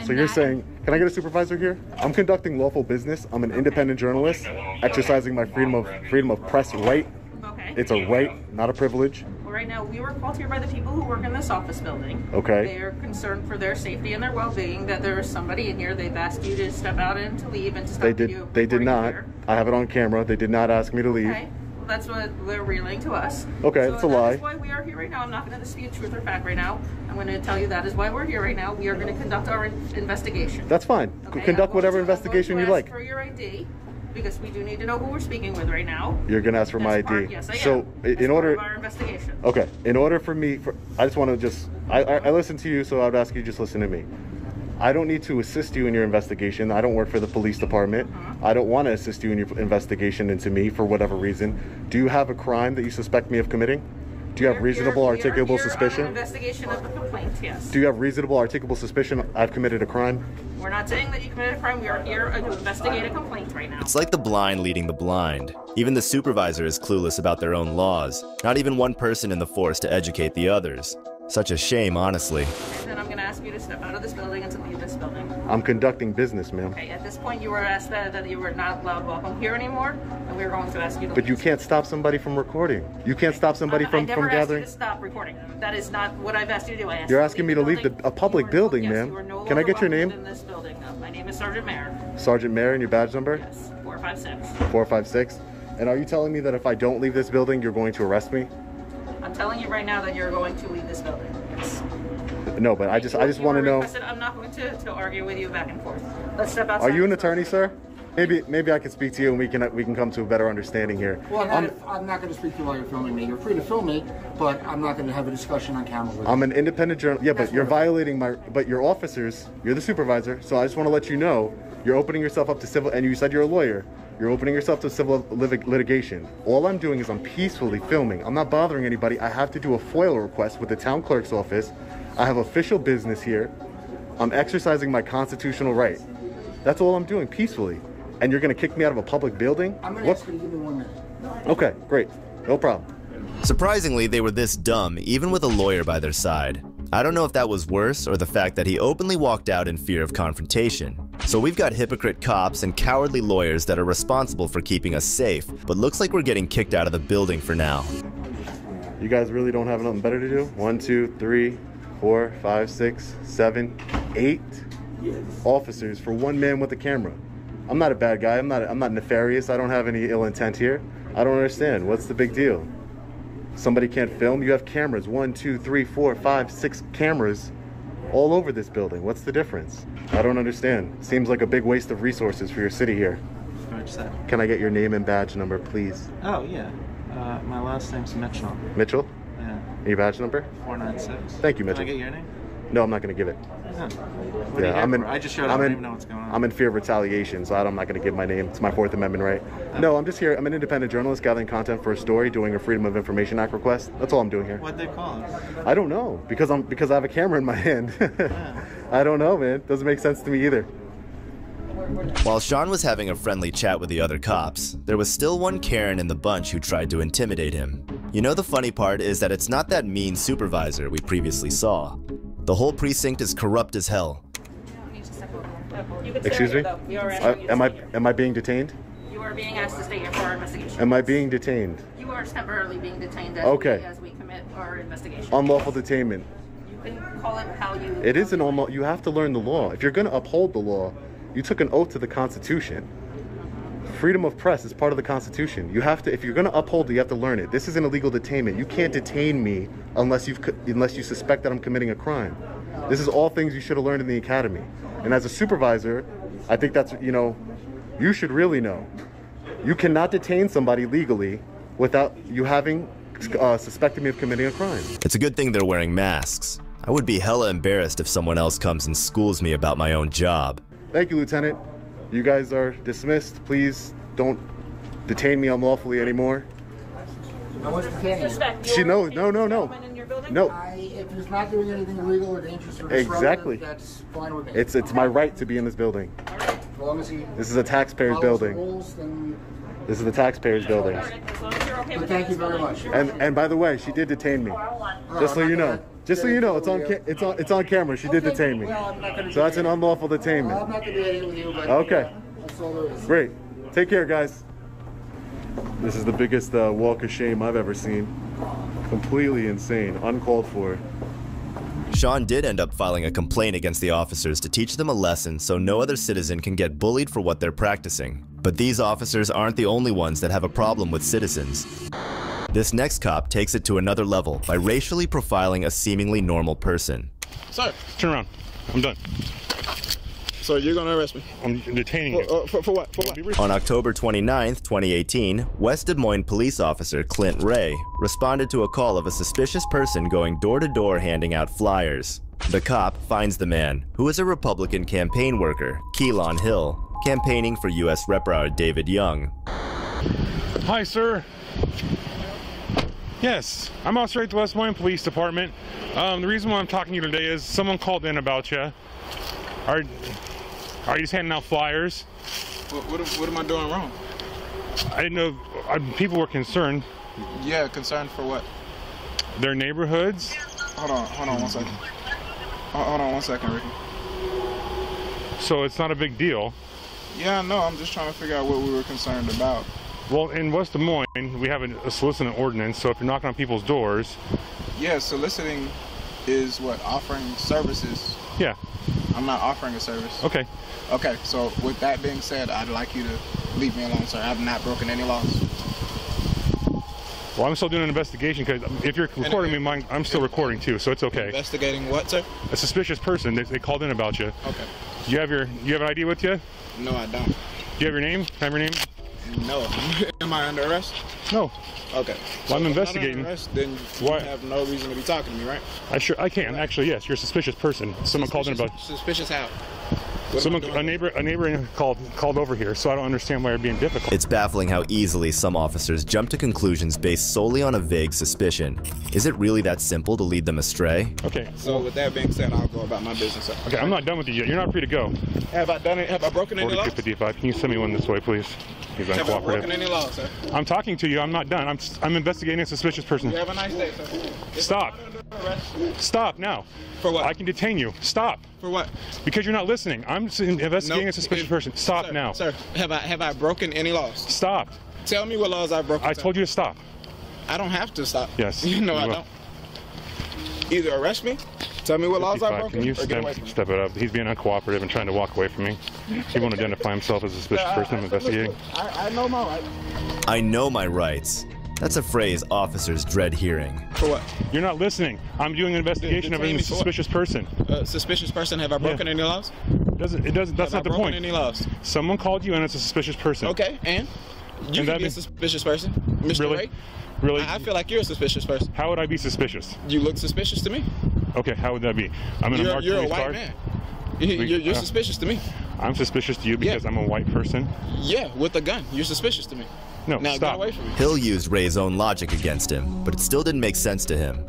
So you're saying, can I get a supervisor here? I'm conducting lawful business. I'm an independent journalist, exercising my freedom of press right. Okay. It's a right, not a privilege. Well, right now, we were called here by the people who work in this office building. Okay. They are concerned for their safety and their well-being, that there is somebody in here. They've asked you to step out and to leave and to stop video. They did not. Here. I have it on camera. They did not ask me to leave. Okay. Well, that's what they're relaying to us. Okay, that's a lie. That's why we are here right now. I'm not going to dispute truth or fact right now. I'm going to tell you that is why we're here right now. We are going to conduct our investigation. That's fine. Okay, Conduct whatever investigation you like. For your ID, because we do need to know who we're speaking with right now. You're going to ask for my ID. Yes, I am. So That's in order, part of our investigation. okay, in order for me, I just want to I listen to you, so I would ask you just listen to me. I don't need to assist you in your investigation. I don't work for the police department. I don't want to assist you in your investigation into me for whatever reason. Do you have a crime that you suspect me of committing? Do you have reasonable, articulable suspicion? On an investigation of the complaint, yes. Do you have reasonable, articulable suspicion I've committed a crime? We're not saying that you committed a crime. We are here to investigate a complaint right now. It's like the blind leading the blind. Even the supervisor is clueless about their own laws. Not even one person in the force to educate the others. Such a shame, honestly. And then I'm going to ask you to step out of this building and to leave this building. I'm conducting business, ma'am. Okay, at this point you were asked that you were not allowed welcome here anymore, and we were going to ask you to But leave. you can't stop somebody from recording. You can't stop somebody from gathering. I never asked you to stop recording. That is not what I've asked you to do. You're asking me to leave a public building, ma'am. Can I get your name? In this building. My name is Sergeant Mayer. Sergeant Mayer, and your badge number? Yes, 456. 456. And are you telling me that if I don't leave this building, you're going to arrest me? I'm telling you right now that you're going to leave this building. Yes. No, but I just want to know. I'm not going to argue with you back and forth. Let's step outside. Are you an attorney, sir? Maybe I can speak to you and we can come to a better understanding here. Well, I'm not going to speak to you while you're filming me. You're free to film me, but I'm not going to have a discussion on camera with you. I'm an independent journalist. Yeah, but you're violating but your officers, you're the supervisor, so I just want to let you know, you're opening yourself up to civil, and you said you're a lawyer. You're opening yourself to civil litigation. All I'm doing is I'm peacefully filming. I'm not bothering anybody. I have to do a FOIL request with the town clerk's office. I have official business here. I'm exercising my constitutional right. That's all I'm doing, peacefully. And you're going to kick me out of a public building? I'm going to ask you to give me 1 minute. Okay, great. No problem. Surprisingly, they were this dumb, even with a lawyer by their side. I don't know if that was worse or the fact that he openly walked out in fear of confrontation. So we've got hypocrite cops and cowardly lawyers that are responsible for keeping us safe, but looks like we're getting kicked out of the building for now. You guys really don't have nothing better to do? 1, 2, 3, 4, 5, 6, 7, 8 officers for one man with a camera. I'm not a bad guy. I'm not nefarious. I don't have any ill intent here. I don't understand. What's the big deal? Somebody can't film? You have cameras. 1, 2, 3, 4, 5, 6 cameras all over this building. What's the difference? I don't understand. Seems like a big waste of resources for your city here. Can I get your name and badge number, please? Oh, yeah. My last name's Mitchell. Mitchell? Yeah. And your badge number? 496. Thank you, Mitchell. Can I get your name? No, I'm not going to give it. Yeah. What are you here for? I just showed up. I don't even know what's going on. I'm in fear of retaliation, so I'm not going to give my name. It's my Fourth Amendment right. No, I'm just here. I'm an independent journalist gathering content for a story, doing a Freedom of Information Act request. That's all I'm doing here. What'd they call us? I don't know, because I have a camera in my hand. I don't know, man. Doesn't make sense to me either. While Sean was having a friendly chat with the other cops, there was still one Karen in the bunch who tried to intimidate him. You know, the funny part is that it's not that mean supervisor we previously saw. The whole precinct is corrupt as hell. Excuse me? Am I being detained? You are being asked to stay here for our investigation. Am I being detained? You are temporarily being detained as we commit our investigation. Unlawful detainment. You can call it how you... It is an unlawful... You have to learn the law. If you're going to uphold the law, you took an oath to the Constitution. Freedom of press is part of the Constitution. You have to, if you're going to uphold it, you have to learn it. This is an illegal detainment. You can't detain me unless you suspect that I'm committing a crime. This is all things you should have learned in the academy. And as a supervisor, I think that's, you should really know. You cannot detain somebody legally without you having suspected me of committing a crime. It's a good thing they're wearing masks. I would be hella embarrassed if someone else comes and schools me about my own job. Thank you, Lieutenant. You guys are dismissed. Please don't detain me unlawfully anymore. No one's detaining you. No. No. If he's not doing anything illegal or dangerous or disruptive, exactly. That's fine with me. It's my right to be in this building. As long as he this is a taxpayer's building. Rules, then... This is the taxpayer's building. Thank you very much. And by the way, she did detain me. Just so you know. Just so you know, it's on camera. She did detain me. Well, I'm not gonna So that's an unlawful detainment. I'm not going to be angry with you, but Okay. that's all there is. Great. Take care, guys. This is the biggest walk of shame I've ever seen. Completely insane, uncalled for. Sean did end up filing a complaint against the officers to teach them a lesson so no other citizen can get bullied for what they're practicing. But these officers aren't the only ones that have a problem with citizens. This next cop takes it to another level by racially profiling a seemingly normal person. Sir, turn around. I'm done. So you're gonna arrest me? I'm detaining you. For what? For what? On October 29th, 2018, West Des Moines police officer Clint Ray responded to a call of a suspicious person going door to door handing out flyers. The cop finds the man, who is a Republican campaign worker, Keelan Hill, campaigning for U.S. Rep. David Young. Hi, sir. Yes, I'm Officer at the West Des Moines Police Department. The reason why I'm talking to you today is someone called in about you. Are you just handing out flyers? What am I doing wrong? I didn't know. People were concerned. Yeah, concerned for what? Their neighborhoods. Hold on 1 second. Hold on 1 second, Ricky. So it's not a big deal. Yeah, no, I'm just trying to figure out what we were concerned about. Well, in West Des Moines, we have a soliciting ordinance, so if you're knocking on people's doors... Yeah, soliciting is what? Offering services. Yeah. I'm not offering a service. Okay. Okay, so with that being said, I'd like you to leave me alone, sir. I've not broken any laws. Well, I'm still doing an investigation, because if you're recording me, I'm still recording too, so it's okay. Investigating what, sir? A suspicious person. They called in about you. Okay. Do you have an ID with you? No, I don't. Do you have your name? Have your name? No. Am I under arrest? No. Okay. Well, so I'm if investigating. I'm under arrest, then you have no reason to be talking to me, right? I can. Actually, yes. You're a suspicious person. Someone called in about. Suspicious how? A neighbor called over here, so I don't understand why you're being difficult. It's baffling how easily some officers jump to conclusions based solely on a vague suspicion. Is it really that simple to lead them astray? Okay. So with that being said, I'll go about my business, sir. Okay, I'm not done with you yet. You're not free to go. Have I done it? Have I broken any laws? 4255. Can you send me one this way, please? He's Have I uncooperative. broken any laws, sir? I'm talking to you. I'm not done. I'm investigating a suspicious person. You have a nice day, sir. Stop. Stop now. For what? I can detain you. Stop. For what? Because you're not listening. I'm investigating a suspicious person. Stop now. Sir, have I broken any laws? Stop. Tell me what laws I've broken. I told you to stop. I don't have to stop. Yes. No, I don't. Either arrest me, tell me what laws I've broken, Can you or get away from me. step it up? He's being uncooperative and trying to walk away from me. He won't identify himself as a suspicious person I'm investigating. I know my rights. I know my rights. That's a phrase officers dread hearing. For what? You're not listening. I'm doing an investigation of a suspicious person. Suspicious person? Have I broken any laws? That's not the point. Any laws? Someone called you and it's a suspicious person. Okay, and? You can be a suspicious person, Mr. Really? Ray. Really? I feel like you're a suspicious person. How would I be suspicious? You look suspicious to me. Okay, how would that be? I'm in a marked You're a police white car. man. You're suspicious to me. I'm suspicious to you because I'm a white person? Yeah, with a gun. You're suspicious to me. No, now, stop. Get away from me. Hill used Ray's own logic against him, but it still didn't make sense to him.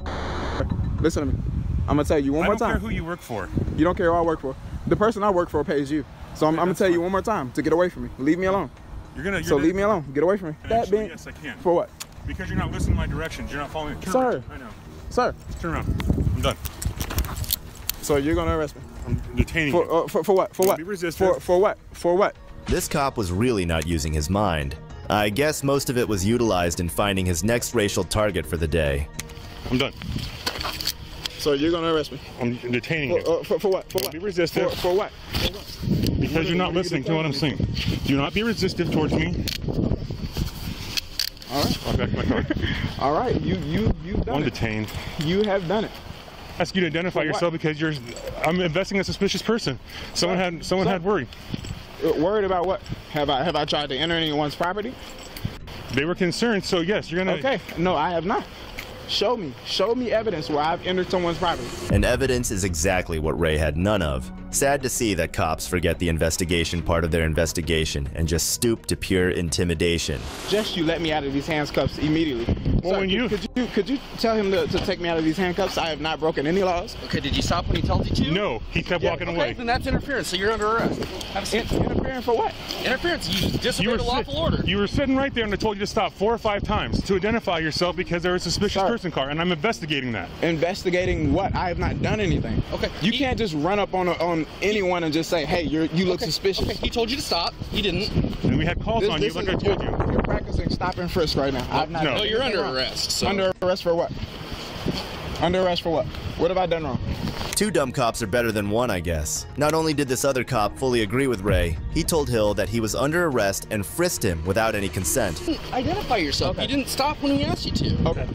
Listen to me. I'm going to tell you one more time. I don't care who you work for. You don't care who I work for. The person I work for pays you. So I'm going to tell you one more time to get away from me. Leave me alone. Leave me alone. Get away from me. Actually, yes, I can. For what? Because you're not listening to my directions. You're not following me. Sir. I know. Sir. Turn around. I'm done. So you're going to arrest me? I'm detaining you. For what? For what? Be resistant. For what? For what? This cop was really not using his mind. I guess most of it was utilized in finding his next racial target for the day. I'm done. So you're going to arrest me? I'm detaining you. For what? For what? Be resistant. For what? Because you're not listening to what I'm saying. Do not be resistive towards me. All right. Walk back to my car. All right. You've done I'm it. detained. You have done it. Ask you to identify yourself because I'm investigating a suspicious person. Someone had worry. Worried about what? Have I tried to enter anyone's property? They were concerned, so yes, you're gonna. Okay. No, I have not. Show me evidence where I've entered someone's property. And evidence is exactly what Ray had none of. Sad to see that cops forget the investigation part of their investigation and just stoop to pure intimidation. Just you let me out of these handcuffs immediately. Well, Sir, could you tell him to take me out of these handcuffs? I have not broken any laws. Okay, did you stop when he told you to? No, he kept walking away. Then that's interference, so you're under arrest. Have a seat. Interference for what? Interference, you disobeyed a lawful order. You were sitting right there and I told you to stop 4 or 5 times to identify yourself because there was a suspicious person car, and I'm investigating that. Investigating what? I have not done anything. Okay. You can't just run up on anyone and just say, hey, you look suspicious. Okay, he told you to stop. He didn't. And we had calls on you like I told you. You're practicing stop and frisk right now. I've not No, you're under arrest. So. Under arrest for what? Under arrest for what? What have I done wrong? 2 dumb cops are better than 1, I guess. Not only did this other cop fully agree with Ray, he told Hill that he was under arrest and frisked him without any consent. Identify yourself. Okay. You didn't stop when he asked you to. Okay.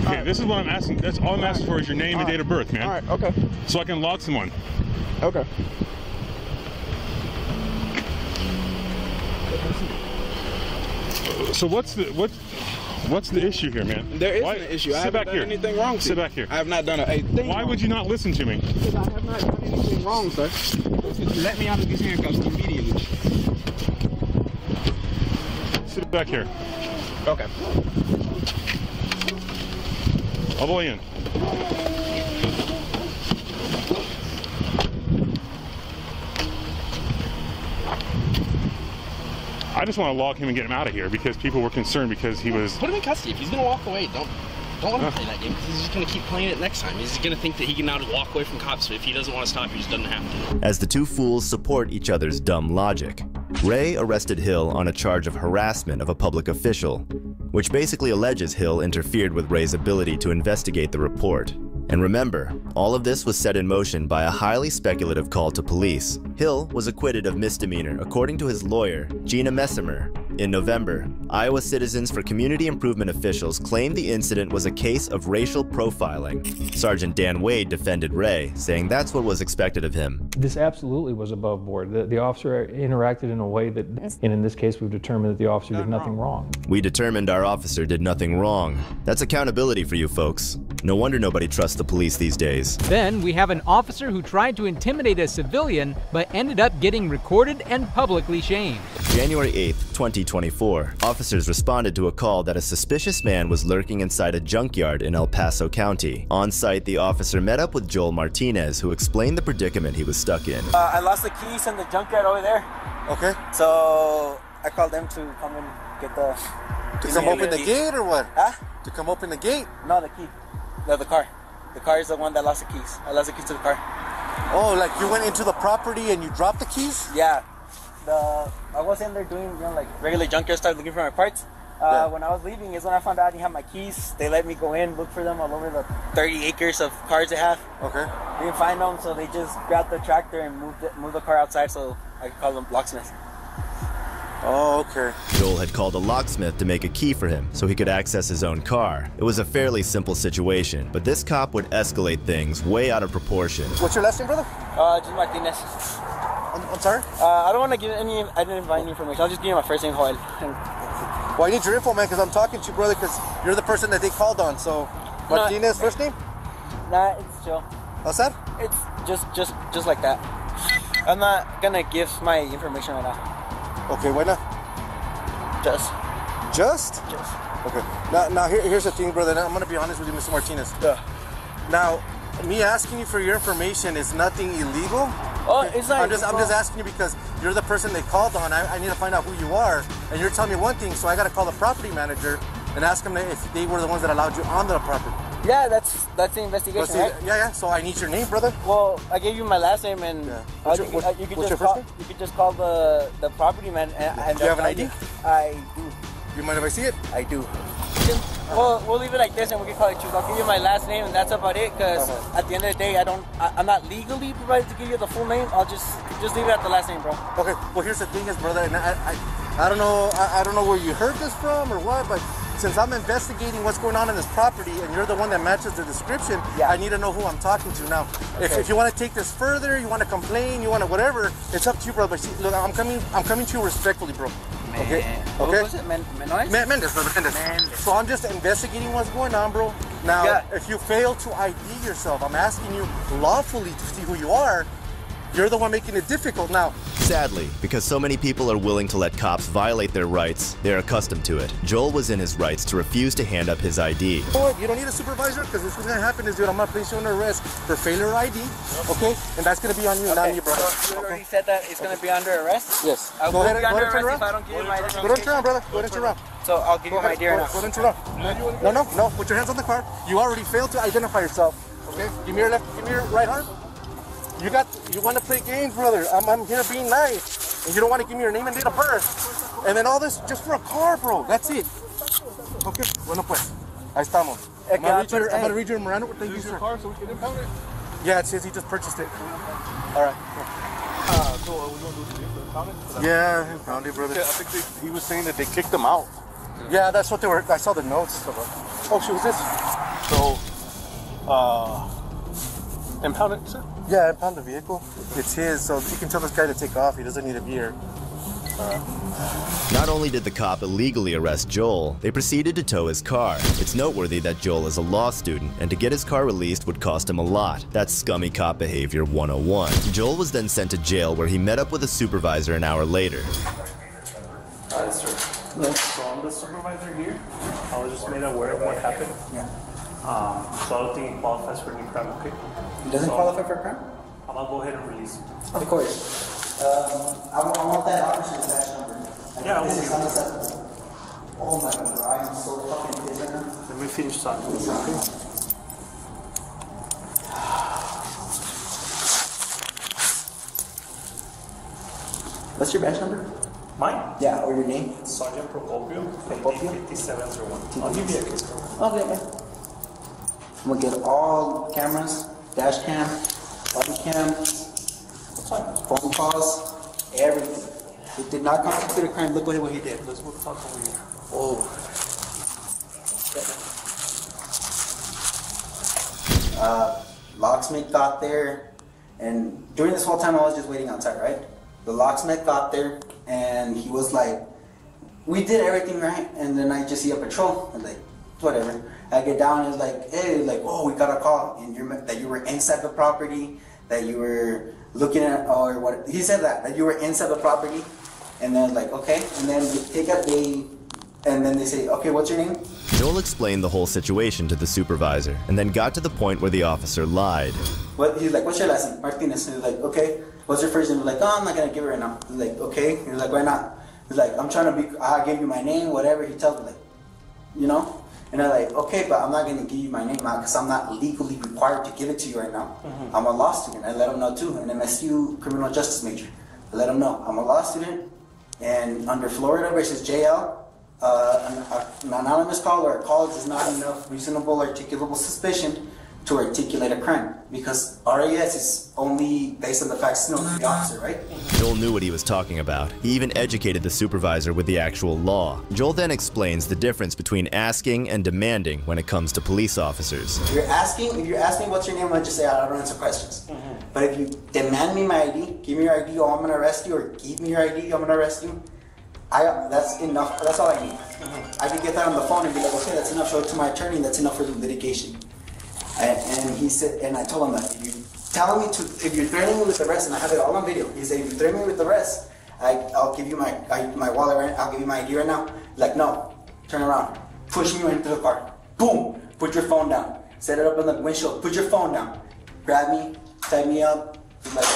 Okay, this is what I'm asking. That's all I'm asking for is your name and date of birth, man. All right, okay. So I can log someone. Okay. So what's the issue here, man? There is an issue. I haven't done anything wrong. Sit back here. I have not done a thing. Why would you not listen to me? Because I have not done anything wrong, sir. Let me out of these handcuffs immediately. Sit back here. Okay. All the way in. I just want to log him and get him out of here because people were concerned because he was... Put him in custody. If he's going to walk away, don't let him play that game because he's just going to keep playing it next time. He's going to think that he can now just walk away from cops. If he doesn't want to stop, he just doesn't have to. As the 2 fools support each other's dumb logic, Ray arrested Hill on a charge of harassment of a public official, which basically alleges Hill interfered with Ray's ability to investigate the report. And remember, all of this was set in motion by a highly speculative call to police. Hill was acquitted of misdemeanor according to his lawyer, Gina Messimer. In November, Iowa Citizens for Community Improvement officials claimed the incident was a case of racial profiling. Sergeant Dan Wade defended Ray, saying that's what was expected of him. This absolutely was above board. The officer interacted in a way that, and in this case, we've determined that the officer did nothing wrong. We determined our officer did nothing wrong. That's accountability for you folks. No wonder nobody trusts the police these days. Then we have an officer who tried to intimidate a civilian, but ended up getting recorded and publicly shamed. January 8th, 2024, officers responded to a call that a suspicious man was lurking inside a junkyard in El Paso County. On site, the officer met up with Joel Martinez, who explained the predicament he was stuck in. I lost the keys in the junkyard over there. Okay. So I called them to come and get the... To come open the gate or what? Huh? To come open the gate? No, the key. No, the car. The car is the one that lost the keys. I lost the keys to the car. Oh, like you went into the property and you dropped the keys? Yeah. I was in there doing, like regular junkyard stuff, looking for my parts. When I was leaving is when I found out I didn't have my keys. They let me go in, look for them all over the 30 acres of cars they have. Okay. Didn't find them, so they just grabbed the tractor and moved the car outside so I could call them locksmiths. Oh, okay. Joel had called a locksmith to make a key for him so he could access his own car. It was a fairly simple situation, but this cop would escalate things way out of proportion. What's your last name, brother? Just Martinez. I'm sorry? I don't want to give I didn't invite any information. I'll just give you my first name, Joel. Well, I need your info, man, because I'm talking to you, brother, because you're the person that they called on. So, Martinez, first name? Nah, it's Joe. What's that? It's just like that. I'm not gonna give my information right now. Okay, why not? Just? Just? Okay. Now here's the thing, brother. I'm gonna be honest with you, Mr. Martinez. Yeah. Now, me asking you for your information is nothing illegal. Oh, it's not. I'm just asking you because you're the person they called on. I need to find out who you are, and you're telling me one thing, so I gotta call the property manager and ask them if they were the ones that allowed you on the property. Yeah, that's the investigation, right? Yeah. So I need your name, brother. Well, I gave you my last name, and you could just call the property man. And do you have an ID? I do. You mind if I see it? I do. Well, we'll leave it like this, and we can call it truth. I'll give you my last name, and that's about it. Because at the end of the day, I'm not legally provided to give you the full name. I'll just leave it at the last name, bro. Okay. Well, here's the thing, is, brother, and I don't know. I don't know where you heard this from or what, but since I'm investigating what's going on in this property, and you're the one that matches the description, I need to know who I'm talking to. Now, if you want to take this further, you want to complain, you want to whatever, it's up to you, brother. But see, look, I'm coming to you respectfully, bro. Okay. What was it? Mendes, brother. Mendes. So I'm just investigating what's going on, bro. Now, if you fail to ID yourself, I'm asking you lawfully to see who you are. You're the one making it difficult now. Sadly, because so many people are willing to let cops violate their rights, they're accustomed to it. Joel was in his rights to refuse to hand up his ID. You know what? You don't need a supervisor, because what's going to happen is, dude, I'm going to place you under arrest for failure ID, okay? And that's going to be on you, not on your brother. So you already said that it's going to be under arrest? Yes. I'll go ahead be under and turn arrest around. if I don't give you my identification. Go ahead and turn around, brother. Go ahead and turn around. So I'll give you my ID now. Go ahead and turn around. No. Put your hands on the car. You already failed to identify yourself, okay? Give me your left, give me your right arm. You want to play games, brother. I'm here being nice. And you don't want to give me your name and date of birth. And then all this just for a car, bro. That's it. Okay. Bueno pues. Ahí estamos. I'm going to read your Miranda. Thank you, sir. Car so we can impound it? Yeah, it says he just purchased it. All right. So are we going to do it? Impound it? Yeah, impound it, brother. Yeah, I think he was saying that they kicked him out. Yeah, that's what they were. I saw the notes. Oh, shoot, was this? So, impound it, sir? Yeah, impound the vehicle. It's his, so you can tell this guy to take off. He doesn't need to be here. Not only did the cop illegally arrest Joel, they proceeded to tow his car. It's noteworthy that Joel is a law student, and to get his car released would cost him a lot. That's scummy cop behavior 101. Joel was then sent to jail, where he met up with a supervisor an hour later. Hi, sir. Hello. So I'm the supervisor here. I was just made aware of what happened. Yeah. So I don't think it qualifies for any crime, okay? It doesn't qualify for a crime? I'm gonna go ahead and release it. Of course. I want that officer's badge number. Yeah, this is unacceptable. Oh my god, I am so fucking pissed right now. Let me finish talking. What's your badge number? Mine? Yeah, or your name? Sergeant Procopio, 5701. I'll give you a kiss. Okay, man. I'm gonna get all cameras, dash cam, body cam, phone calls, everything. It did not constitute a crime. Look what he did. Let's go talk over here. Oh. Locksmith got there, and during this whole time I was just waiting outside, right? The locksmith got there, and he was like, we did everything right, and then I just see a patrol, and like, whatever. I get down, and it's like, hey, like, oh, we got a call, and that you were inside the property, that you were looking at, or what, he said that you were inside the property, and then like, okay, and then they say, okay, what's your name? Joel explained the whole situation to the supervisor, and then got to the point where the officer lied. He's like, what's your last name? Martinez. And he's like, okay, what's your first name? He's like, oh, I'm not gonna give it right now. He's like, okay. He's like, why not? He's like, I'm trying to be, I gave you my name, whatever. He tells me, like, you know? And I'm like, okay, but I'm not gonna give you my name now because I'm not legally required to give it to you right now. I'm a law student. I let him know too, an MSU criminal justice major. I let him know I'm a law student, and under Florida versus JL, an anonymous call or a call is not enough reasonable articulable suspicion to articulate a crime, because RAS is only based on the facts known to the officer, right? Joel knew what he was talking about. He even educated the supervisor with the actual law. Joel then explains the difference between asking and demanding when it comes to police officers. If you're asking what's your name, I'll just say I don't answer questions. But if you demand me my ID, give me your ID or I'm gonna arrest you, or give me your ID, I'm gonna arrest you, that's enough. That's all I need. I can get that on the phone and be like, okay, that's enough. Show it to my attorney. That's enough for the litigation. And he said, and I told him that if you're threatening me with arrest, and I have it all on video. He said, if you threaten me with arrest, I'll give you my wallet. Right, I'll give you my ID right now. Like, no, turn around, push me into the car, boom, put your phone down, set it up on the windshield, put your phone down, grab me, tie me up, like,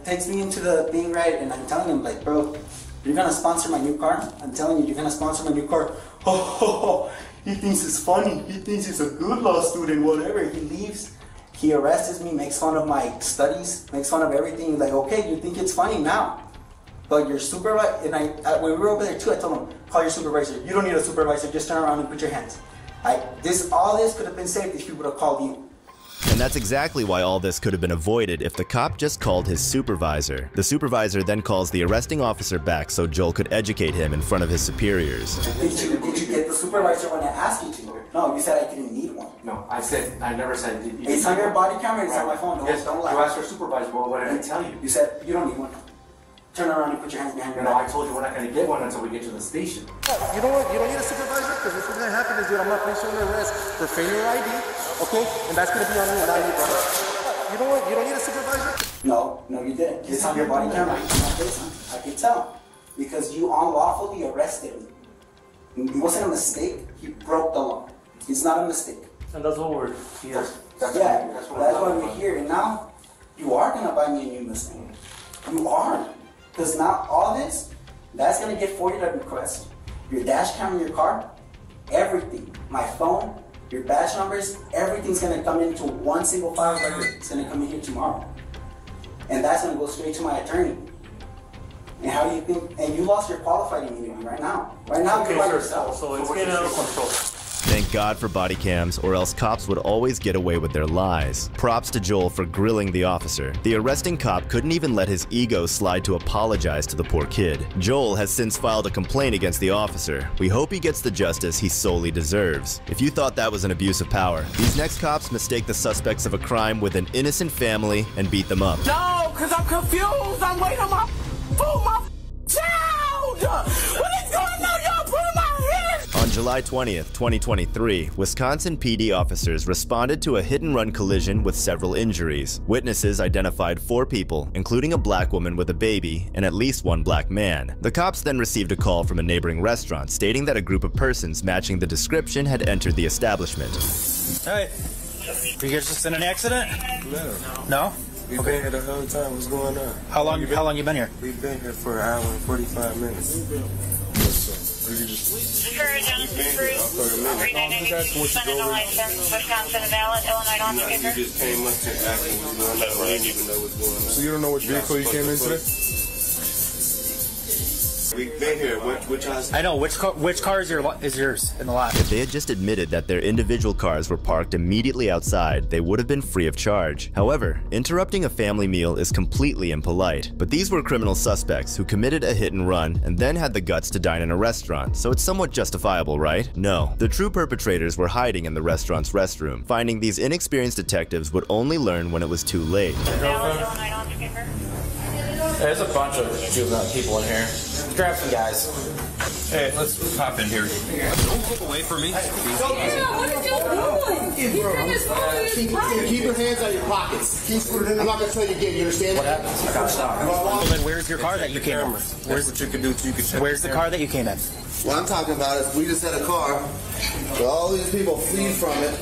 takes me into the thing, right? And I'm telling him, like, bro, you're gonna sponsor my new car? I'm telling you, you're gonna sponsor my new car. Oh, he thinks it's funny. He thinks he's a good law student, whatever. He leaves. He arrests me, makes fun of my studies, makes fun of everything. Like, okay, you think it's funny now, but your supervisor, and when we were over there too, I told him, call your supervisor. You don't need a supervisor, just turn around and put your hands. All this could have been saved if he would have called you. And that's exactly why all this could have been avoided if the cop just called his supervisor. The supervisor then calls the arresting officer back so Joel could educate him in front of his superiors. Did you get the supervisor when I asked you to? No, you said I didn't need one. No, I never said. It's on your body camera, it's on my phone. Yes, don't lie. You asked for a supervisor, but what did I tell you? You said you don't need one. Turn around and put your hands behind your back. No, I told you we're not going to get one until we get to the station. You know what? You don't need a supervisor, because what's going to happen is, dude, I'm going to place you under arrest for failure ID, okay? And that's going to be on you, not me, brother. You know what? You don't need a supervisor? No. No, you didn't. It's on your body camera. I can tell. Because you unlawfully arrested me. It wasn't a mistake. He broke the law. It's not a mistake. And that's what we're here. That's why we're here. And now, you are going to buy me a new Mustang. You are. Because now all this, that's going to get forwarded at request. Your dash cam in your car, everything. My phone, your badge numbers, everything's going to come into one single file record. It's going to come in here tomorrow. And that's going to go straight to my attorney. And how do you think, and you lost your qualified immediately right now. Right now, you're by yourself. So it's getting out of control. Thank God for body cams, or else cops would always get away with their lies. Props to Joel for grilling the officer. The arresting cop couldn't even let his ego slide to apologize to the poor kid. Joel has since filed a complaint against the officer. We hope he gets the justice he solely deserves. If you thought that was an abuse of power, these next cops mistake the suspects of a crime with an innocent family and beat them up. No, because I'm confused. I'm waiting on my food, my child. What is going on? Y'all put him out here. On July 20th, 2023, Wisconsin PD officers responded to a hit-and-run collision with several injuries. Witnesses identified 4 people, including a black woman with a baby and at least 1 black man. The cops then received a call from a neighboring restaurant stating that a group of persons matching the description had entered the establishment. Hey, you guys just in an accident? No? We've been here the whole time. What's going on? How long you been here? We've been here for an hour and 45 minutes. Wisconsin valid, Illinois non-speaker. You just came up to ask me what's going on. I didn't even know what's going on. So you don't know which vehicle you came in today? We've been here. I know. Which car is yours in the lot? If they had just admitted that their individual cars were parked immediately outside, they would have been free of charge. However, interrupting a family meal is completely impolite. But these were criminal suspects who committed a hit and run and then had the guts to dine in a restaurant, so it's somewhat justifiable, right? No. The true perpetrators were hiding in the restaurant's restroom. Finding these inexperienced detectives would only learn when it was too late. There's a bunch of juvenile people in here. Grab some guys. Hey, let's hop in here. Don't look away from me. What are you doing? Keep your hands out of your pockets. I'm not going to tell you again, you understand? What happened? I got stopped. Well, then where's your car that you came in? Where's what you can do so you can check. Where's the car that you came in? What I'm talking about is we just had a car where all these people fleed from it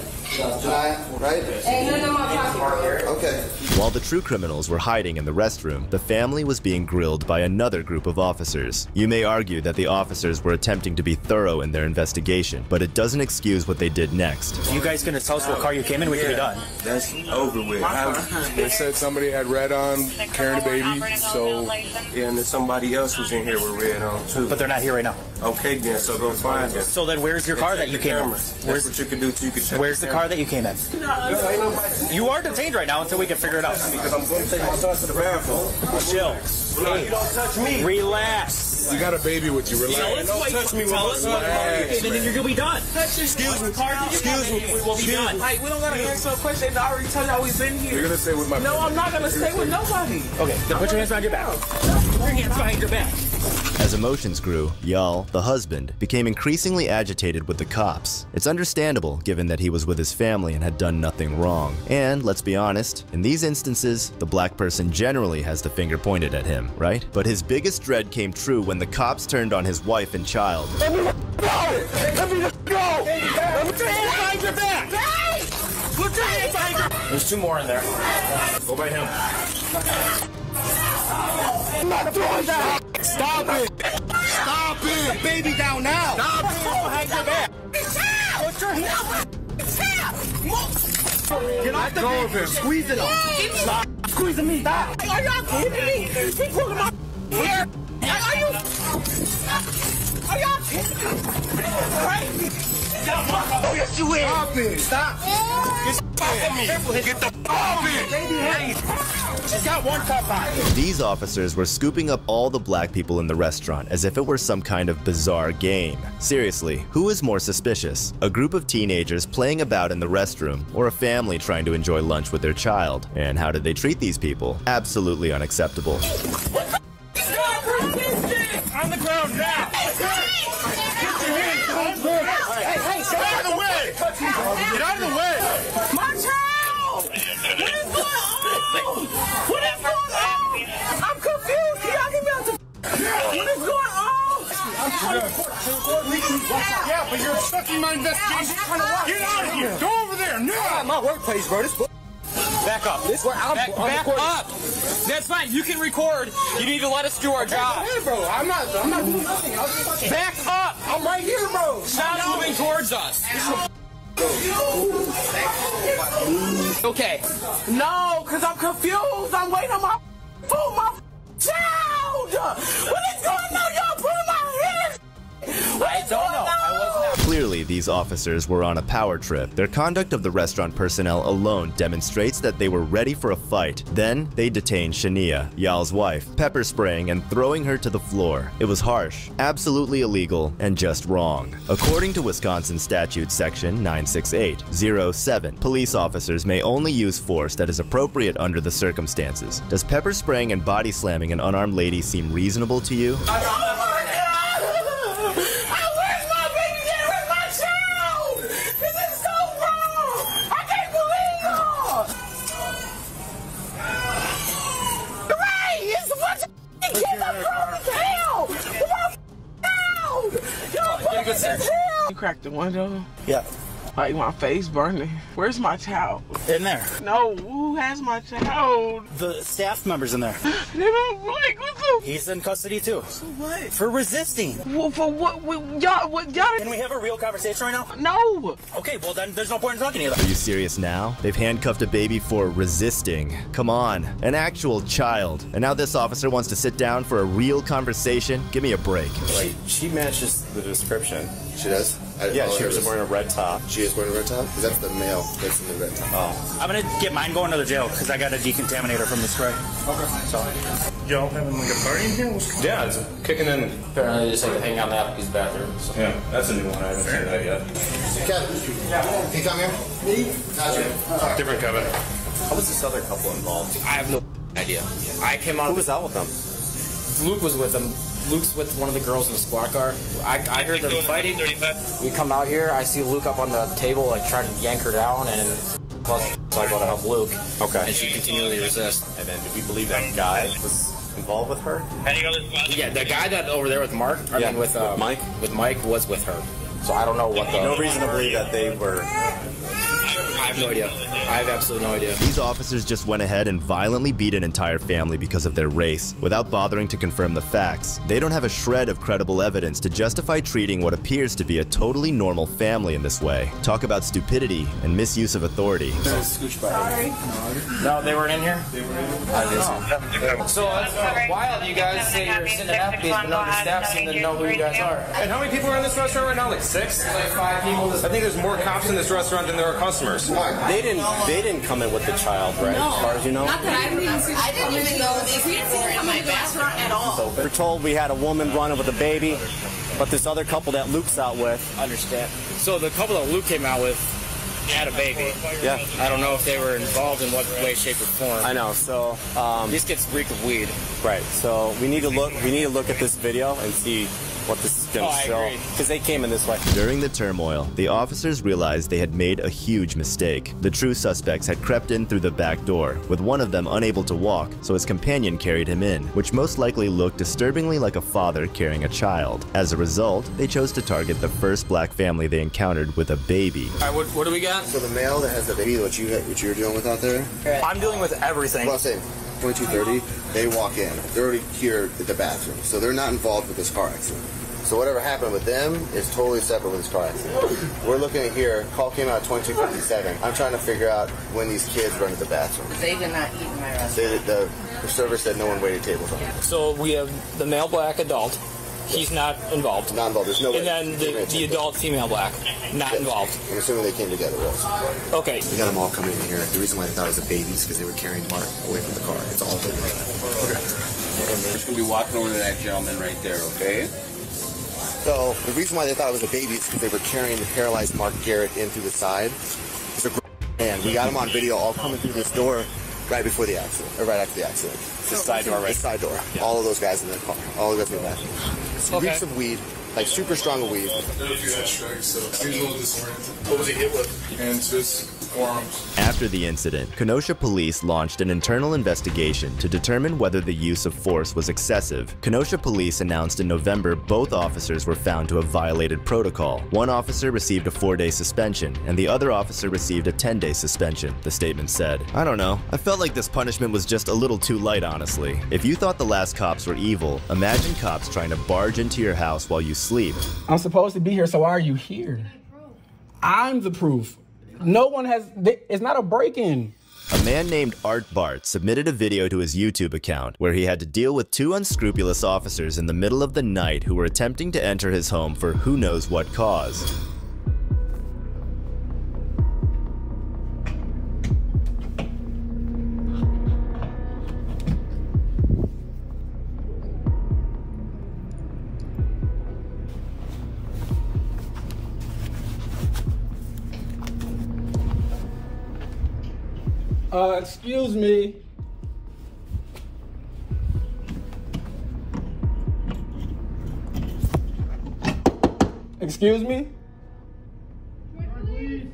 tonight, right? Hey, no, I'm talking. Okay. While the true criminals were hiding in the restroom, the family was being grilled by another group of officers. You may argue that the officers were attempting to be thorough in their investigation, but it doesn't excuse what they did next. You guys gonna tell us what car you came in? We can be done. That's over with. They said somebody had red on, carrying a baby, so... Yeah, and there's somebody else who's in here with red on, too. But they're not here right now. Okay, then, so go find them. So then where's your car that you came in? Where's what you can do so you can check. Where's the car that you came in? You are detained right now until we can figure it out. Because I'm going to take my son to the bathroom. Chill. Hey, don't touch me. Relax. You got a baby with you. Relax. Don't touch me with my son. And then you're gonna be done. Excuse me. Excuse me. We will be done. Hey, we don't gotta answer a question. I already told y'all we've been here. You're gonna stay with my... No, I'm not gonna stay with nobody. Okay, then put your hands behind your back. Put your hands behind your back. As emotions grew, Yal, the husband, became increasingly agitated with the cops. It's understandable given that he was with his family and had done nothing wrong. And let's be honest, in these instances, the black person generally has the finger pointed at him, right? But his biggest dread came true when the cops turned on his wife and child. Let me go! Put your hands behind your back! Put your hands behind your back! There's 2 more in there. Go by him. I'm not doing that! Stop it! Stop it! Baby down now! Stop it! Behind your back! Put your hands! Get off the go of him. Squeeze it up! Stop squeezing me! Stop! Are y'all kidding me? He pulling my hair! Are y'all kidding me? Oh, yes, you will! Stop it! Stop! Get the off it! She's got 1 cup on. These officers were scooping up all the black people in the restaurant as if it were some kind of bizarre game. Seriously, who is more suspicious? A group of teenagers playing about in the restroom, or a family trying to enjoy lunch with their child? And how did they treat these people? Absolutely unacceptable. On the ground now! Hey, stay out of the way! Get out of the way! My child! What is going on? What is going on? Yeah, but you're obstructing my investigation. Get out of here. Go over there now. My workplace, bro. This back up. This where I'm back up. That's fine. You can record. You need to let us do our job. Hey, bro. I'm not doing nothing. I was just fucking... Back up. I'm right here, bro. Stop moving towards us. Okay. No, because I'm confused. I'm waiting on my food, my child. What is going on? Y'all putting my hair. I don't know. Clearly, these officers were on a power trip. Their conduct of the restaurant personnel alone demonstrates that they were ready for a fight. Then, they detained Shania, Yal's wife, pepper spraying and throwing her to the floor. It was harsh, absolutely illegal, and just wrong. According to Wisconsin Statute Section 968-07, police officers may only use force that is appropriate under the circumstances. Does pepper spraying and body slamming an unarmed lady seem reasonable to you? You cracked the window? Yeah. Like my face burning. Where's my child? In there. No, who has my child? The staff member's in there. They don't like what's up. He's in custody too. So what? For resisting. Well, for what? Y'all. Can we have a real conversation right now? No. Okay, well then there's no point in talking to you. Are you serious now? They've handcuffed a baby for resisting. Come on, an actual child. And now this officer wants to sit down for a real conversation? Give me a break. She matches the description. She does? Yeah, she was wearing a red top. She is wearing a red top? Because that's the male that's in the red top. Oh. I'm gonna get mine going to the jail because I got a decontaminator from the spray. Okay. So, y'all having like a party in here? Yeah, it's kicking in. Apparently they just like hang out in the Applebee's bathroom. So. Yeah, that's a new one. I haven't seen that yet. Kevin, can you come here? Me? Gotcha. Different Kevin. How was this other couple involved? I have no idea. I came out. Who was out with them? Luke was with them. Luke's with one of the girls in the squad car. I heard them fighting. We come out here, I see Luke up on the table, like trying to yank her down, and plus I go to help Luke. Okay. And she continually resists. And then do we believe that guy was involved with her? Yeah, the guy that over there with Mark, I mean with Mike? With Mike was with her. So I don't know what the... No reason to believe that they were... I have no idea. I have absolutely no idea. These officers just went ahead and violently beat an entire family because of their race, without bothering to confirm the facts. They don't have a shred of credible evidence to justify treating what appears to be a totally normal family in this way. Talk about stupidity and misuse of authority. Sorry. No, they weren't in here? They were in here. So that's wild. You guys say you're sitting at Applebee's, but no, the staff seem to know who you guys are. And how many people are in this restaurant right now? Like 6? There's like 5 people. I think there's more cops in this restaurant than there are customers. They didn't come in with the child, right? No. As far as you know? Not that I didn't even know this. We didn't see her in my restaurant at all. So we're told we had a woman running with a baby, but this other couple that Luke's out with. Understand. So the couple that Luke came out with had a baby. Yeah. I don't know if they were involved in what way, shape, or form. I know. So this gets reek of weed. Right. So we need to look at this video and see what this is going to show. Because they came in this way. During the turmoil, the officers realized they had made a huge mistake. The true suspects had crept in through the back door, with one of them unable to walk, so his companion carried him in, which most likely looked disturbingly like a father carrying a child. As a result, they chose to target the first black family they encountered with a baby. All right, what do we got? So the male that has the baby, what you're dealing with out there? I'm dealing with everything. Well, I'm saying 22:30, they walk in. They're already here at the bathroom, so they're not involved with this car accident. So whatever happened with them is totally separate with this car accident. We're looking at here, call came out at 22:57. I'm trying to figure out when these kids run to the bathroom. They did not eat in my restaurant. The server said no one waited tables on them. So we have the male black adult. He's not involved. Not involved. There's no way. And then the adult female black, not involved. I'm assuming they came together, yes. Okay. We got them all coming in here. The reason why I thought it was a baby is because they were carrying Mark away from the car. It's all good. Okay. We're just going to be walking over to that gentleman right there, okay? So the reason why they thought it was a baby is because they were carrying the paralyzed Mark Garrett in through the side. He's a man. We got him on video all coming through this door right before the accident, or right after the accident. The side door, right? The side door. Yeah. All of those guys in the car. All of those in the bathroom. Reeks of weed, like super strong of weed. There were a few head strikes, so he was a little disoriented. What was he hit with? And just After the incident, Kenosha police launched an internal investigation to determine whether the use of force was excessive. Kenosha police announced in November both officers were found to have violated protocol. One officer received a 4-day suspension, and the other officer received a 10-day suspension, the statement said. I don't know. I felt like this punishment was just a little too light, honestly. If you thought the last cops were evil, imagine cops trying to barge into your house while you sleep. I'm supposed to be here, so why are you here? I'm the proof. No one has, it's not a break-in. A man named Art Bart submitted a video to his YouTube account where he had to deal with 2 unscrupulous officers in the middle of the night who were attempting to enter his home for who knows what cause. Excuse me. Excuse me? Police.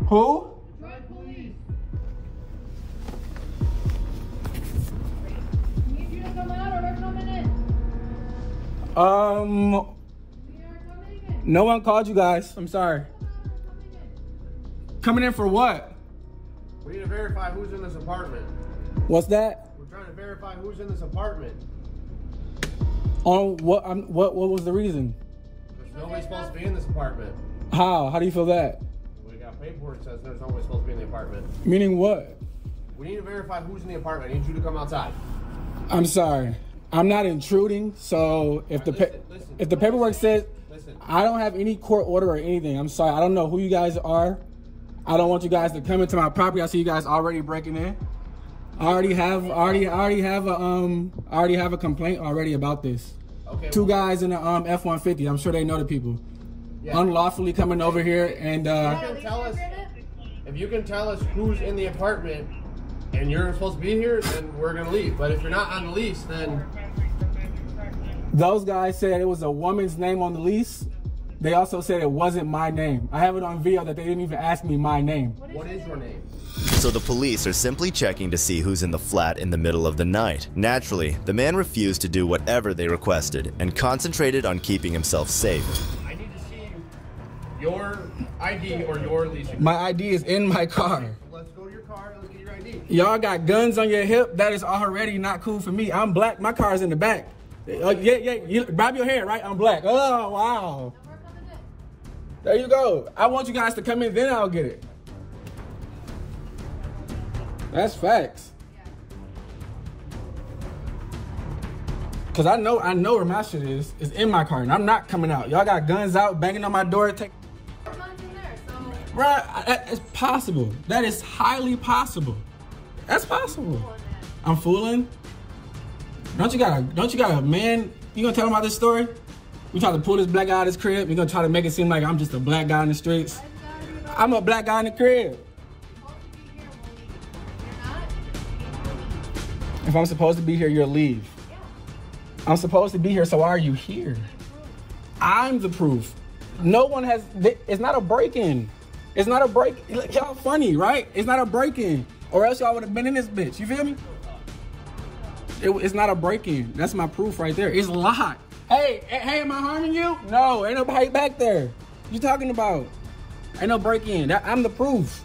Who? Police. Need you to come out or they're coming in. No one called you guys. I'm sorry. Coming in for what? We need to verify who's in this apartment. What's that? We're trying to verify who's in this apartment. On what? What was the reason? There's nobody supposed to be in this apartment. How? How do you feel that? We got paperwork that says there's nobody supposed to be in the apartment. Meaning what? We need to verify who's in the apartment. I need you to come outside. I'm sorry. I'm not intruding. So if if the paperwork says I don't have any court order or anything, I'm sorry. I don't know who you guys are. I don't want you guys to come into my property. I see you guys already breaking in. I already have a complaint already about this. Okay. 2 guys in the F-150. I'm sure they know the people. Yeah. Unlawfully coming over here and if you can tell us who's in the apartment and you're supposed to be here, then we're gonna leave. But if you're not on the lease, then those guys said it was a woman's name on the lease. They also said it wasn't my name. I have it on video that they didn't even ask me my name. What is your name? So the police are simply checking to see who's in the flat in the middle of the night. Naturally, the man refused to do whatever they requested and concentrated on keeping himself safe. I need to see your ID or your lease agreement. My ID is in my car. Let's go to your car and let's get your ID. Y'all got guns on your hip. That is already not cool for me. I'm black. My car's in the back. Yeah. You bob your head, right? I'm black. Oh, wow. There you go. I want you guys to come in, then I'll get it. That's facts. Cause I know where my shit is. It's in my car, and I'm not coming out. Y'all got guns out, banging on my door. Bruh, it's possible. That is highly possible. That's possible. I'm fooling. Don't you got a man? You gonna tell him about this story? We try to pull this black guy out of his crib. You're gonna try to make it seem like I'm just a black guy in the streets. I'm a black guy in the crib. If I'm supposed to be here, you'll leave. I'm supposed to be here, so why are you here? I'm the proof. No one has, it's not a break-in. It's not a break, y'all funny, right? It's not a break-in, or else y'all would have been in this bitch, you feel me? It's not a break-in. That's my proof right there. It's locked. Hey, am I harming you? No, ain't nobody back there. What you talking about? Ain't no break-in. I'm the proof.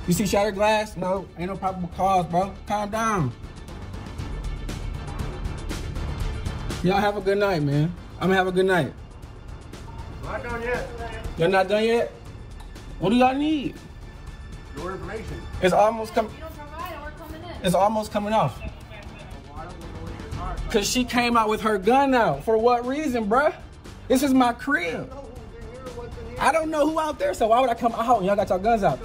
You see shattered glass? No, ain't no probable cause, bro. Calm down. Y'all have a good night, man. I'm gonna have a good night. Not done yet. You're not done yet? What do y'all need? Your information. It's almost coming. It's almost coming off. Cause she came out with her gun out. For what reason, bruh? This is my crib. I don't know who out there, so why would I come out and y'all got your guns out?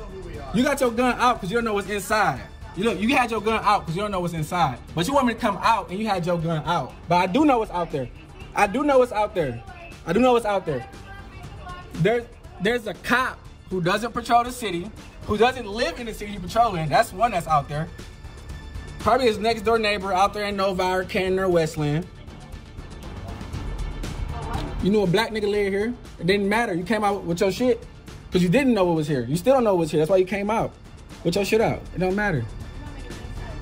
You got your gun out because you don't know what's inside. You had your gun out because you don't know what's inside. But you want me to come out and you had your gun out. But I do know what's out there. I do know what's out there. I do know what's out there. There's a cop who doesn't patrol the city, who doesn't live in the city he's patrolling. That's one that's out there. Probably his next door neighbor out there in Novi or Canton or Westland. You knew a black nigga lived here. It didn't matter. You came out with your shit. Because you didn't know what was here. You still don't know what was here. That's why you came out. With your shit out. It don't matter.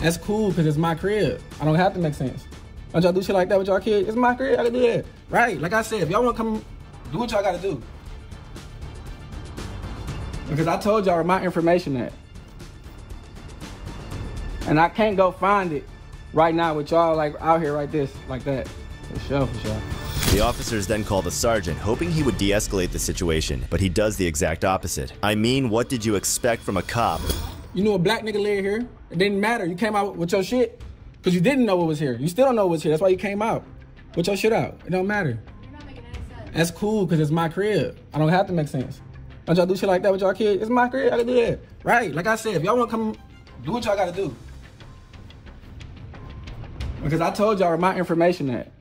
That's cool because it's my crib. I don't have to make sense. Don't y'all do shit like that with y'all kids? It's my crib. I can do that. Right. Like I said, if y'all want to come, do what y'all got to do. Because I told y'all where my information at. And I can't go find it right now with y'all like out here like this, like that. For sure, for sure. The officers then call the sergeant, hoping he would de-escalate the situation, but he does the exact opposite. I mean, what did you expect from a cop? You knew a black nigga lived here. It didn't matter. You came out with your shit because you didn't know what was here. You still don't know what was here. That's why you came out with your shit out. It don't matter. You're not making any sense. That's cool because it's my crib. I don't have to make sense. Don't y'all do shit like that with y'all kids? It's my crib. I can do that. Right. Like I said, if y'all want to come, do what y'all got to do. Because I told y'all where my information at.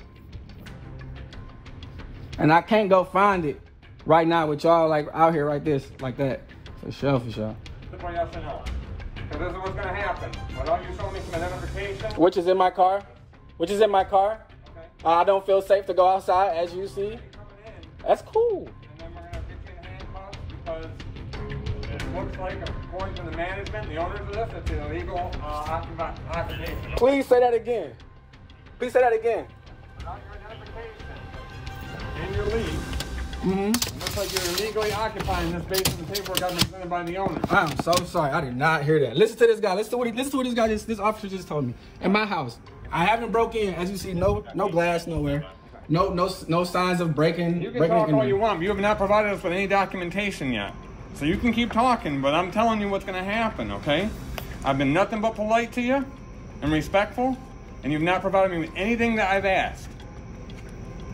And I can't go find it right now with y'all like out here like this, like that. For sure, for sure. Simple yes or no. Because this is what's going to happen. Without you showing me some identification. Which is in my car. Which is in my car. Okay. I don't feel safe to go outside, as you see. That's cool. And then we're going to get you in handcuffs because it looks like, according to the management, the owners of this, it's an illegal occupation. Please say that again. Please say that again. Without your identification in your lease, it looks like you're illegally occupying this based on the paperwork I've been presented by the owner. I'm so sorry. I did not hear that. Listen to this guy. Listen to what this officer just told me. In my house, I haven't broke in. As you see, no glass nowhere. No signs of breaking. You can talk all you want, but you have not provided us with any documentation yet. So you can keep talking, but I'm telling you what's going to happen, okay? I've been nothing but polite to you and respectful, and you've not provided me with anything that I've asked.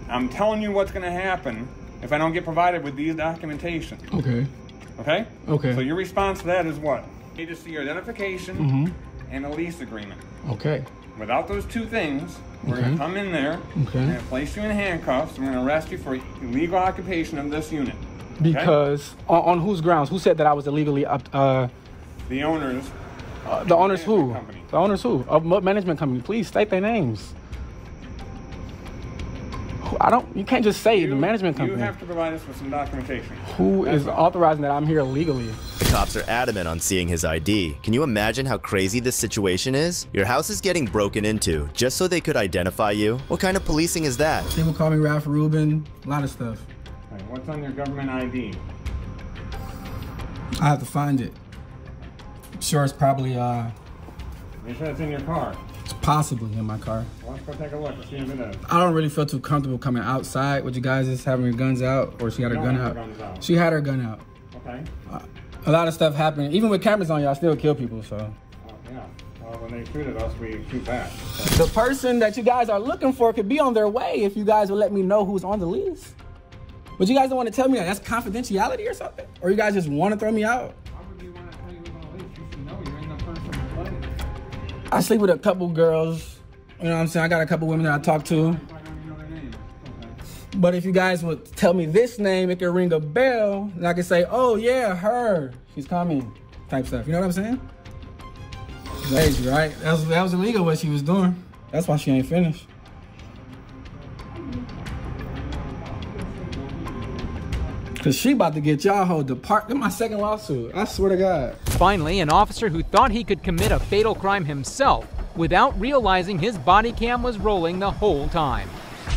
I'm telling you what's going to happen if I don't get provided with these documentation. Okay. Okay? Okay. So your response to that is what? You need to see your identification and a lease agreement. Okay. Without those two things, we're going to come in there, we're going to place you in handcuffs, and we're going to arrest you for illegal occupation of this unit. Okay? Because, on whose grounds? Who said that I was illegally the owners. The owners who? Company. The owners who? Of what management company? Please state their names. You can't just say the management company. You have to provide us with some documentation. Who is authorizing that I'm here illegally? The cops are adamant on seeing his ID. Can you imagine how crazy this situation is? Your house is getting broken into just so they could identify you? What kind of policing is that? People call me Ralph Rubin, a lot of stuff. Right, what's on your government ID? I have to find it. I'm sure it's probably You said it's in your car. It's possibly in my car. Well, let's go take a look and see if it is. I don't really feel too comfortable coming outside with you guys just having your guns out, or she had her gun out. She had her gun out. Okay. A lot of stuff happened. Even with cameras on, y'all still kill people, so. Oh, yeah. Well, when they shoot at us, we shoot back. So. The person that you guys are looking for could be on their way if you guys would let me know who's on the lease. But you guys don't want to tell me that. That's confidentiality or something? Or you guys just want to throw me out? Why would you want to tell you who's on the lease? You should know you're in the person's place. I sleep with a couple girls. You know what I'm saying? I got a couple women that I talk to. But if you guys would tell me this name, it could ring a bell, and I could say, oh yeah, her, she's coming, type stuff. You know what I'm saying? Crazy, right? That was illegal what she was doing. That's why she ain't finished. Cause she about to get y'all whole department. My second lawsuit. I swear to God. Finally, an officer who thought he could commit a fatal crime himself without realizing his body cam was rolling the whole time.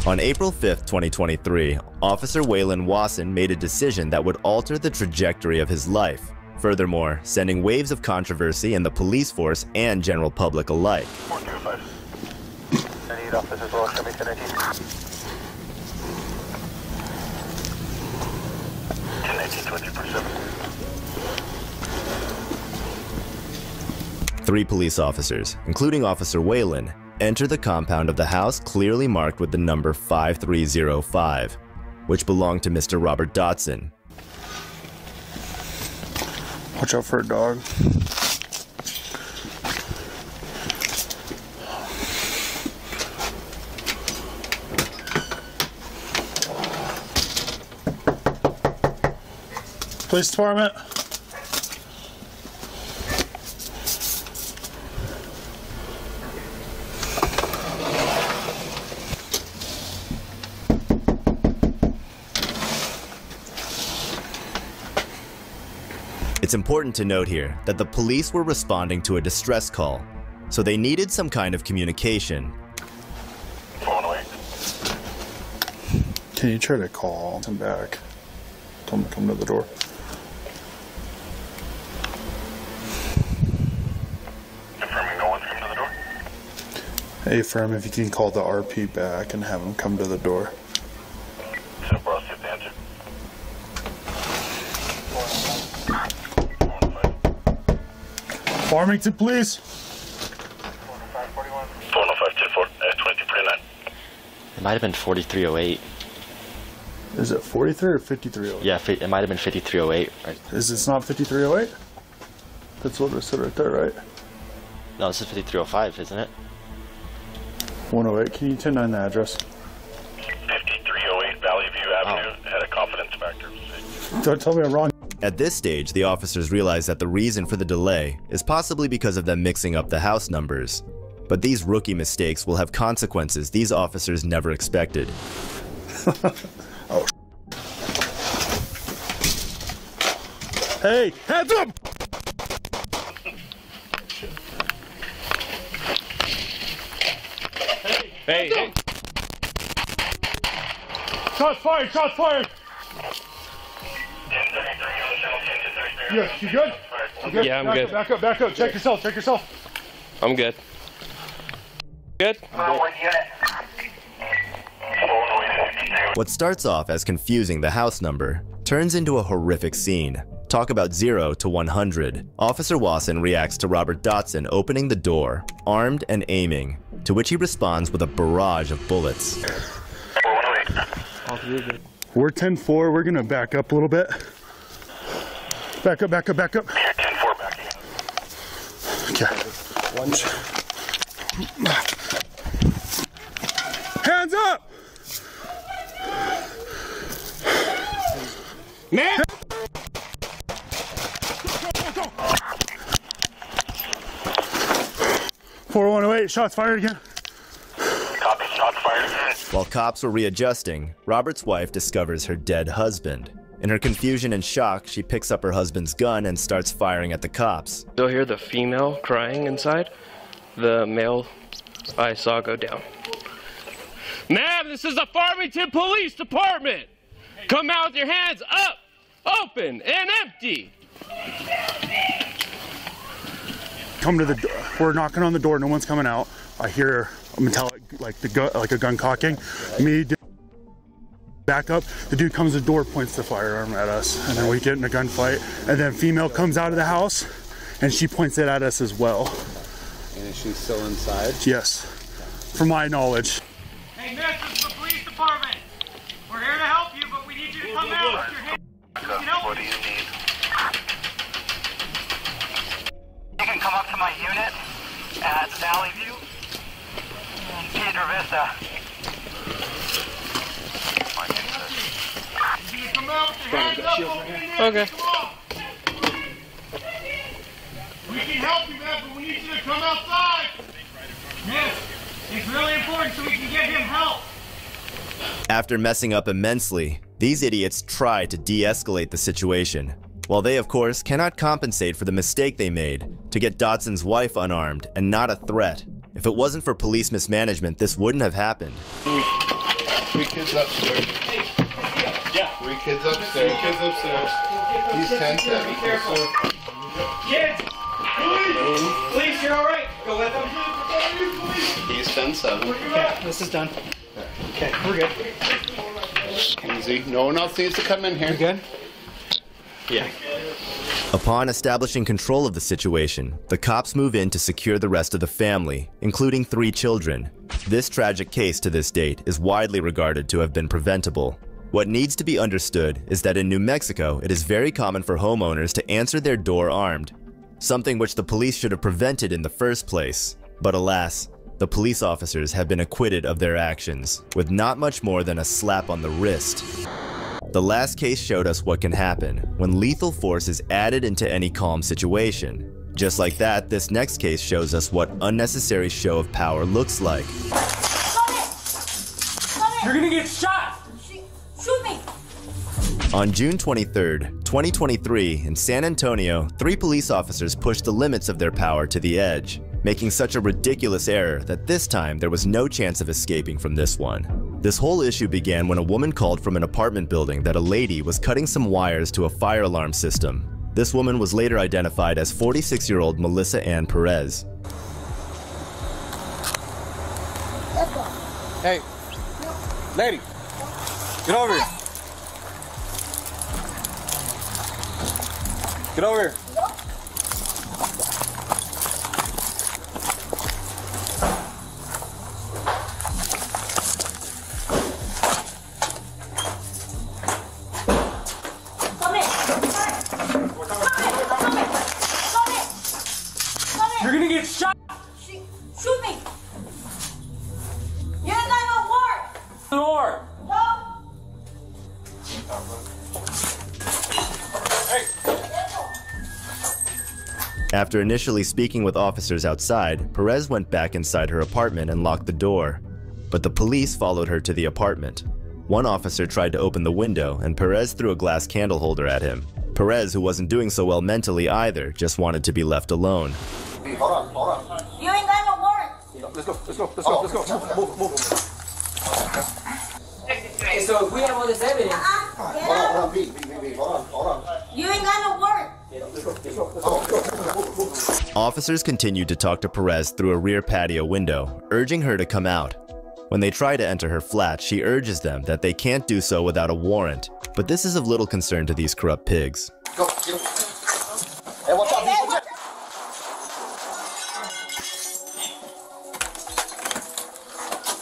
On April 5th, 2023, Officer Waylon Wasson made a decision that would alter the trajectory of his life. Furthermore, sending waves of controversy in the police force and general public alike. 425. I need officer as well. Show me 1019. 3 police officers, including Officer Waylon, enter the compound of the house clearly marked with the number 5305, which belonged to Mr. Robert Dotson. Watch out for a dog. Police department. It's important to note here that the police were responding to a distress call, so they needed some kind of communication. Can you try to call him back? Tell him to come to the door. Confirming no one's come to the door. Hey, firm, if you can call the RP back and have him come to the door. So, bro, see if they answer. Farmington, please. 40524, 2339. It might have been 4308. Is it 43 or 5308? Yeah, it might have been 5308. Right? Is this not 5308? That's what it said right there, right? No, this is 5305, isn't it? 108. Can you 10-9 the address? 5308 Valley View Avenue had a confidence factor. Don't tell me I'm wrong. At this stage, the officers realize that the reason for the delay is possibly because of them mixing up the house numbers. But these rookie mistakes will have consequences these officers never expected. Oh. Hey, hands up! Hey, hey. Shots fired! Shots fired! Yeah, you good? You good? Yeah, I'm back good. Up, back up, back up. Check yourself, check yourself. I'm good. Good? What starts off as confusing the house number turns into a horrific scene. Talk about 0 to 100. Officer Wasson reacts to Robert Dotson opening the door, armed and aiming, to which he responds with a barrage of bullets. We're 10-4. We're gonna back up a little bit. Back up, back up, back up. 10-4 backing up. Okay. Hands up! Man! Go. 4108, shots fired again. Copy, shots fired again. While cops were readjusting, Robert's wife discovers her dead husband. In her confusion and shock, she picks up her husband's gun and starts firing at the cops. You'll hear the female crying inside. The male I saw go down. Ma'am, this is the Farmington Police Department! Come out with your hands up, open, and empty! Come to the door. We're knocking on the door. No one's coming out. I hear a metallic, like a gun cocking. Me back up. The dude comes to the door, points the firearm at us, and then we get in a gunfight. And then female comes out of the house, and she points it at us as well. And is she still inside? Yes, from my knowledge. Hey, miss, this is the police department. We're here to help you, but we need you to come out with your hands. What do you need? You can come up to my unit at Valley View, Pedro Vista. You can come out with your hands up, open your hands. Okay. Come on. We can help you, man, but we need you to come outside. Yes, it's really important so we can get him help. After messing up immensely, these idiots try to de-escalate the situation. While they, of course, cannot compensate for the mistake they made to get Dotson's wife unarmed and not a threat. If it wasn't for police mismanagement, this wouldn't have happened. 3 kids upstairs. Yeah. 3 kids upstairs. 3 kids upstairs. He's 10-7. Kids, police, you're all right. Go with them. He's 10-7. Okay, this is done. Okay, we're good. Easy. No one else needs to come in here. You good? Yeah. Upon establishing control of the situation, the cops move in to secure the rest of the family, including 3 children. This tragic case to this date is widely regarded to have been preventable. What needs to be understood is that in New Mexico, it is very common for homeowners to answer their door armed, something which the police should have prevented in the first place. But alas, the police officers have been acquitted of their actions, with not much more than a slap on the wrist. The last case showed us what can happen when lethal force is added into any calm situation. Just like that, this next case shows us what unnecessary show of power looks like. You're gonna get shot! Shoot me! On June 23, 2023, in San Antonio, 3 police officers pushed the limits of their power to the edge, making such a ridiculous error that this time there was no chance of escaping from this one. This whole issue began when a woman called from an apartment building that a lady was cutting some wires to a fire alarm system. This woman was later identified as 46-year-old Melissa Ann Perez. Hey, lady, get over here. Get over here. You're gonna get shot. Shoot me. You ain't got no warrant. Door. No. After initially speaking with officers outside, Perez went back inside her apartment and locked the door. But the police followed her to the apartment. One officer tried to open the window, and Perez threw a glass candle holder at him. Perez, who wasn't doing so well mentally either, just wanted to be left alone. Hold on. You ain't got no warrant. Let's go. Move. Hey, so if we have all this evidence... Hold on. You ain't got no warrant. Officers continued to talk to Perez through a rear patio window, urging her to come out. When they try to enter her flat, she urges them that they can't do so without a warrant. But this is of little concern to these corrupt pigs. Go. Hey, watch out.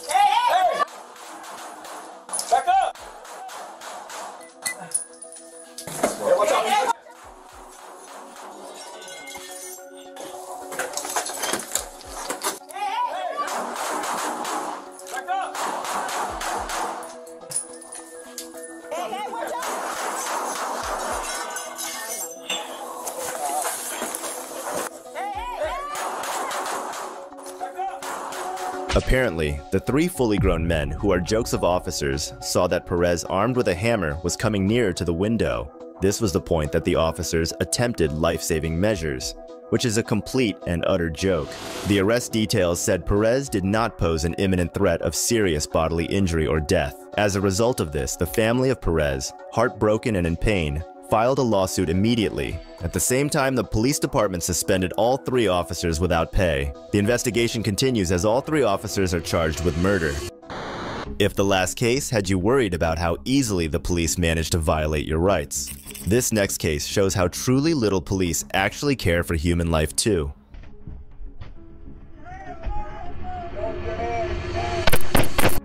Hey! Back up! Hey, watch out. Apparently, the 3 fully grown men, who are jokes of officers, saw that Perez, armed with a hammer, was coming nearer to the window. This was the point that the officers attempted life-saving measures, which is a complete and utter joke. The arrest details said Perez did not pose an imminent threat of serious bodily injury or death. As a result of this, the family of Perez, heartbroken and in pain, filed a lawsuit immediately. At the same time, the police department suspended all 3 officers without pay. The investigation continues as all 3 officers are charged with murder. If the last case had you worried about how easily the police managed to violate your rights, this next case shows how truly little police actually care for human life too.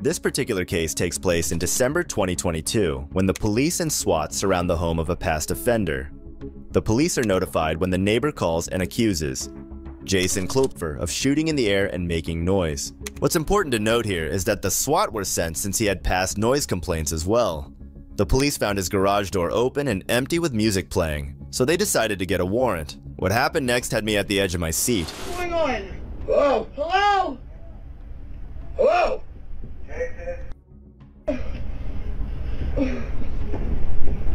This particular case takes place in December 2022, when the police and SWAT surround the home of a past offender. The police are notified when the neighbor calls and accuses Jason Klopfer of shooting in the air and making noise. What's important to note here is that the SWAT were sent since he had past noise complaints as well. The police found his garage door open and empty with music playing, so they decided to get a warrant. What happened next had me at the edge of my seat. What's going on? Hello? Hello? Hello?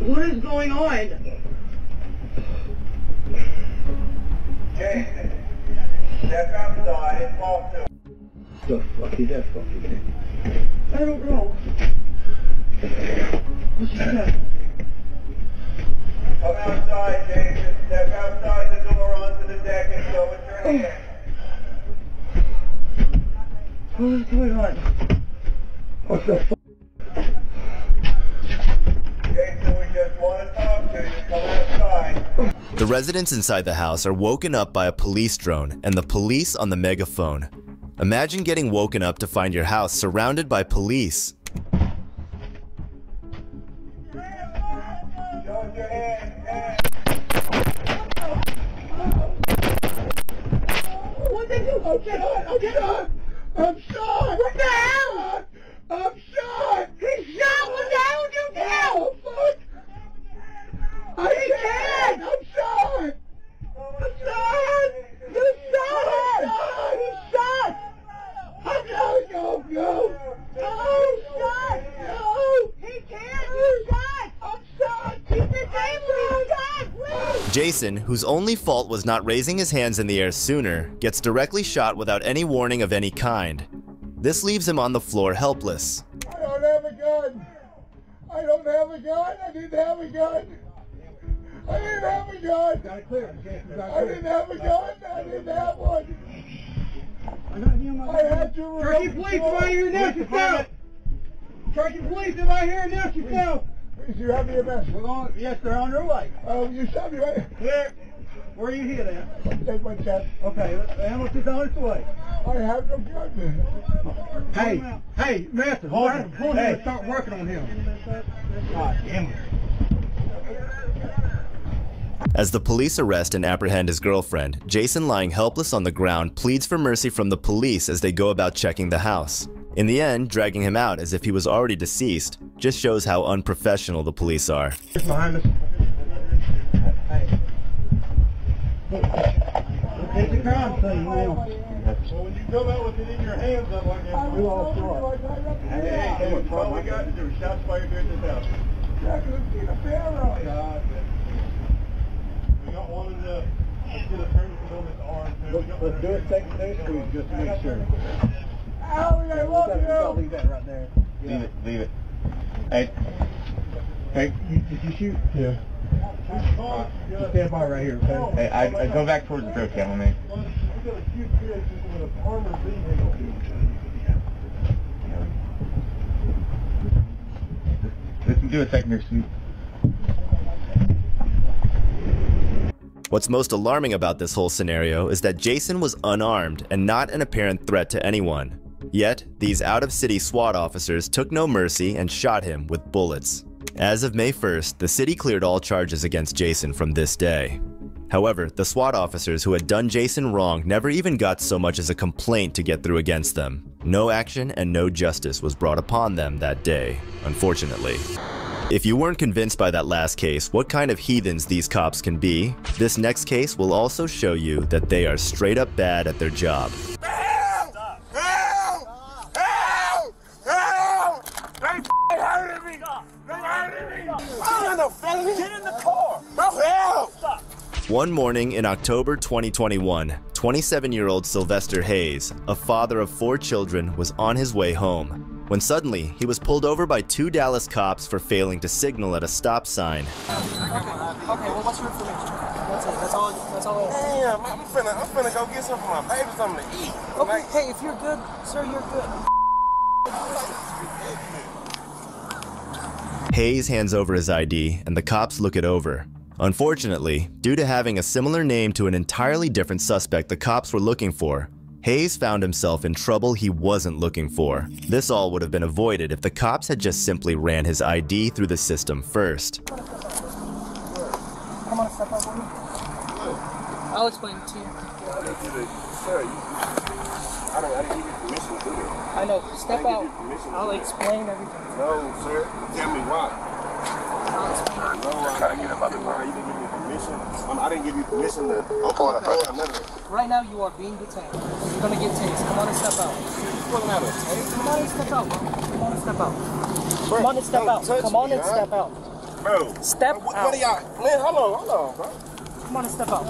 What is going on? Jason, step outside and talk to him. The fuck is that fucking thing? I don't know. What's that? Come outside, Jason. Step outside the door onto the deck and show us your hand. What is going on? What the fuck? Jason, we just want to talk to you. Come outside. The residents inside the house are woken up by a police drone and the police on the megaphone. Imagine getting woken up to find your house surrounded by police. What did you? Oh, get on! Oh, get on! I'm shot! What the hell? I'm shot! He's shot! What the hell did you do? Oh, fuck! I'm dead! I'm shot! I'm shot! You're shot! He's shot! No! No! No! He's shot! No! He can't! He's shot! I'm shot! Jason, whose only fault was not raising his hands in the air sooner, gets directly shot without any warning of any kind. This leaves him on the floor helpless. I don't have a gun. I don't have a gun. I didn't have a gun. I didn't have a gun. Got it clear. I didn't have a gun. I didn't have one. I had to. Turkey police, am I here now? Yourself. Turkey police, am I here now? Yourself. Please, you have your message. Yes, they're on their way. You shot me right. Where are you here at? Take my chest. Okay, the ambulance is on its way. I have no gun. Hey, master, hold on. Pull him and start working on him. God damn it. As the police arrest and apprehend his girlfriend, Jason, lying helpless on the ground, pleads for mercy from the police as they go about checking the house. In the end, dragging him out as if he was already deceased just shows how unprofessional the police are. It's behind us. It's a crime scene now. So when you come out with it in your hands, I'm like, you all saw it. Hey, all we got to do is shots fired here at this house. Yeah, because it's a fair. We got one in the, let's get a turn on this arm. Let's do it second squeeze just to make sure. Owie, I love you. Leave that right there. Leave it. Hey, did you shoot? Yeah. Stand by right here, okay? Hey, I go back towards the throat camera, man. We got a huge here with an armored vehicle. Let's do a secondary sweep. What's most alarming about this whole scenario is that Jason was unarmed and not an apparent threat to anyone. Yet, these out-of-city SWAT officers took no mercy and shot him with bullets. As of May 1st, the city cleared all charges against Jason from this day. However, the SWAT officers who had done Jason wrong never even got so much as a complaint to get through against them. No action and no justice was brought upon them that day, unfortunately. If you weren't convinced by that last case what kind of heathens these cops can be, this next case will also show you that they are straight up bad at their job. Get in the car! Bro, help! One morning in October 2021, 27-year-old Sylvester Hayes, a father of 4 children, was on his way home, when suddenly he was pulled over by 2 Dallas cops for failing to signal at a stop sign. Okay, well, what's your information? That's it, that's all I have. Damn, I'm finna go get something for my baby, something to eat. Okay, hey, if you're good, sir, you're good. Hayes hands over his ID, and the cops look it over. Unfortunately, due to having a similar name to an entirely different suspect the cops were looking for, Hayes found himself in trouble he wasn't looking for. This all would have been avoided if the cops had just simply ran his ID through the system first. Come on, step up with me. I'll explain it to you. I didn't give you permission to do it. I know, step out. I'll explain everything. No, sir. Tell me why. They're trying to get him out of the car. You didn't give me permission. I didn't give you permission to. I'm pulling up right now. Right now, you are being detained. You're gonna get tased. Come on and step out. Pulling out of Come on and step out, bro. Come on and step out. Come on and step out. Come on and step out. Bro. Step out. What are y'all? Man, hold on, bro. Come on and step out.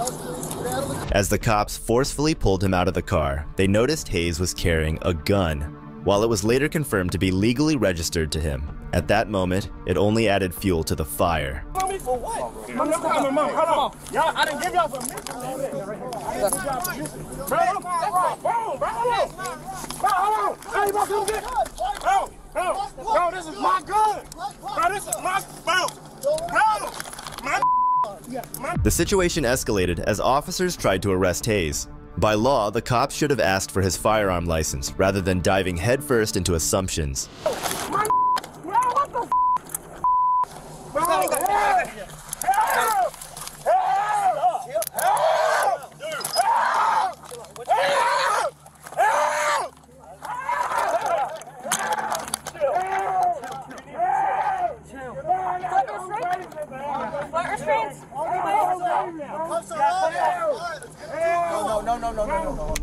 As the cops forcefully pulled him out of the car, they noticed Hayes was carrying a gun, while it was later confirmed to be legally registered to him. At that moment, it only added fuel to the fire. Tell me for what? Hold on. Y'all, I didn't give y'all permission. Bro, hold on. Hey, bro, come get it. Bro, this is my gun. Bro, this is my, The situation escalated as officers tried to arrest Hayes. By law, the cops should have asked for his firearm license rather than diving headfirst into assumptions.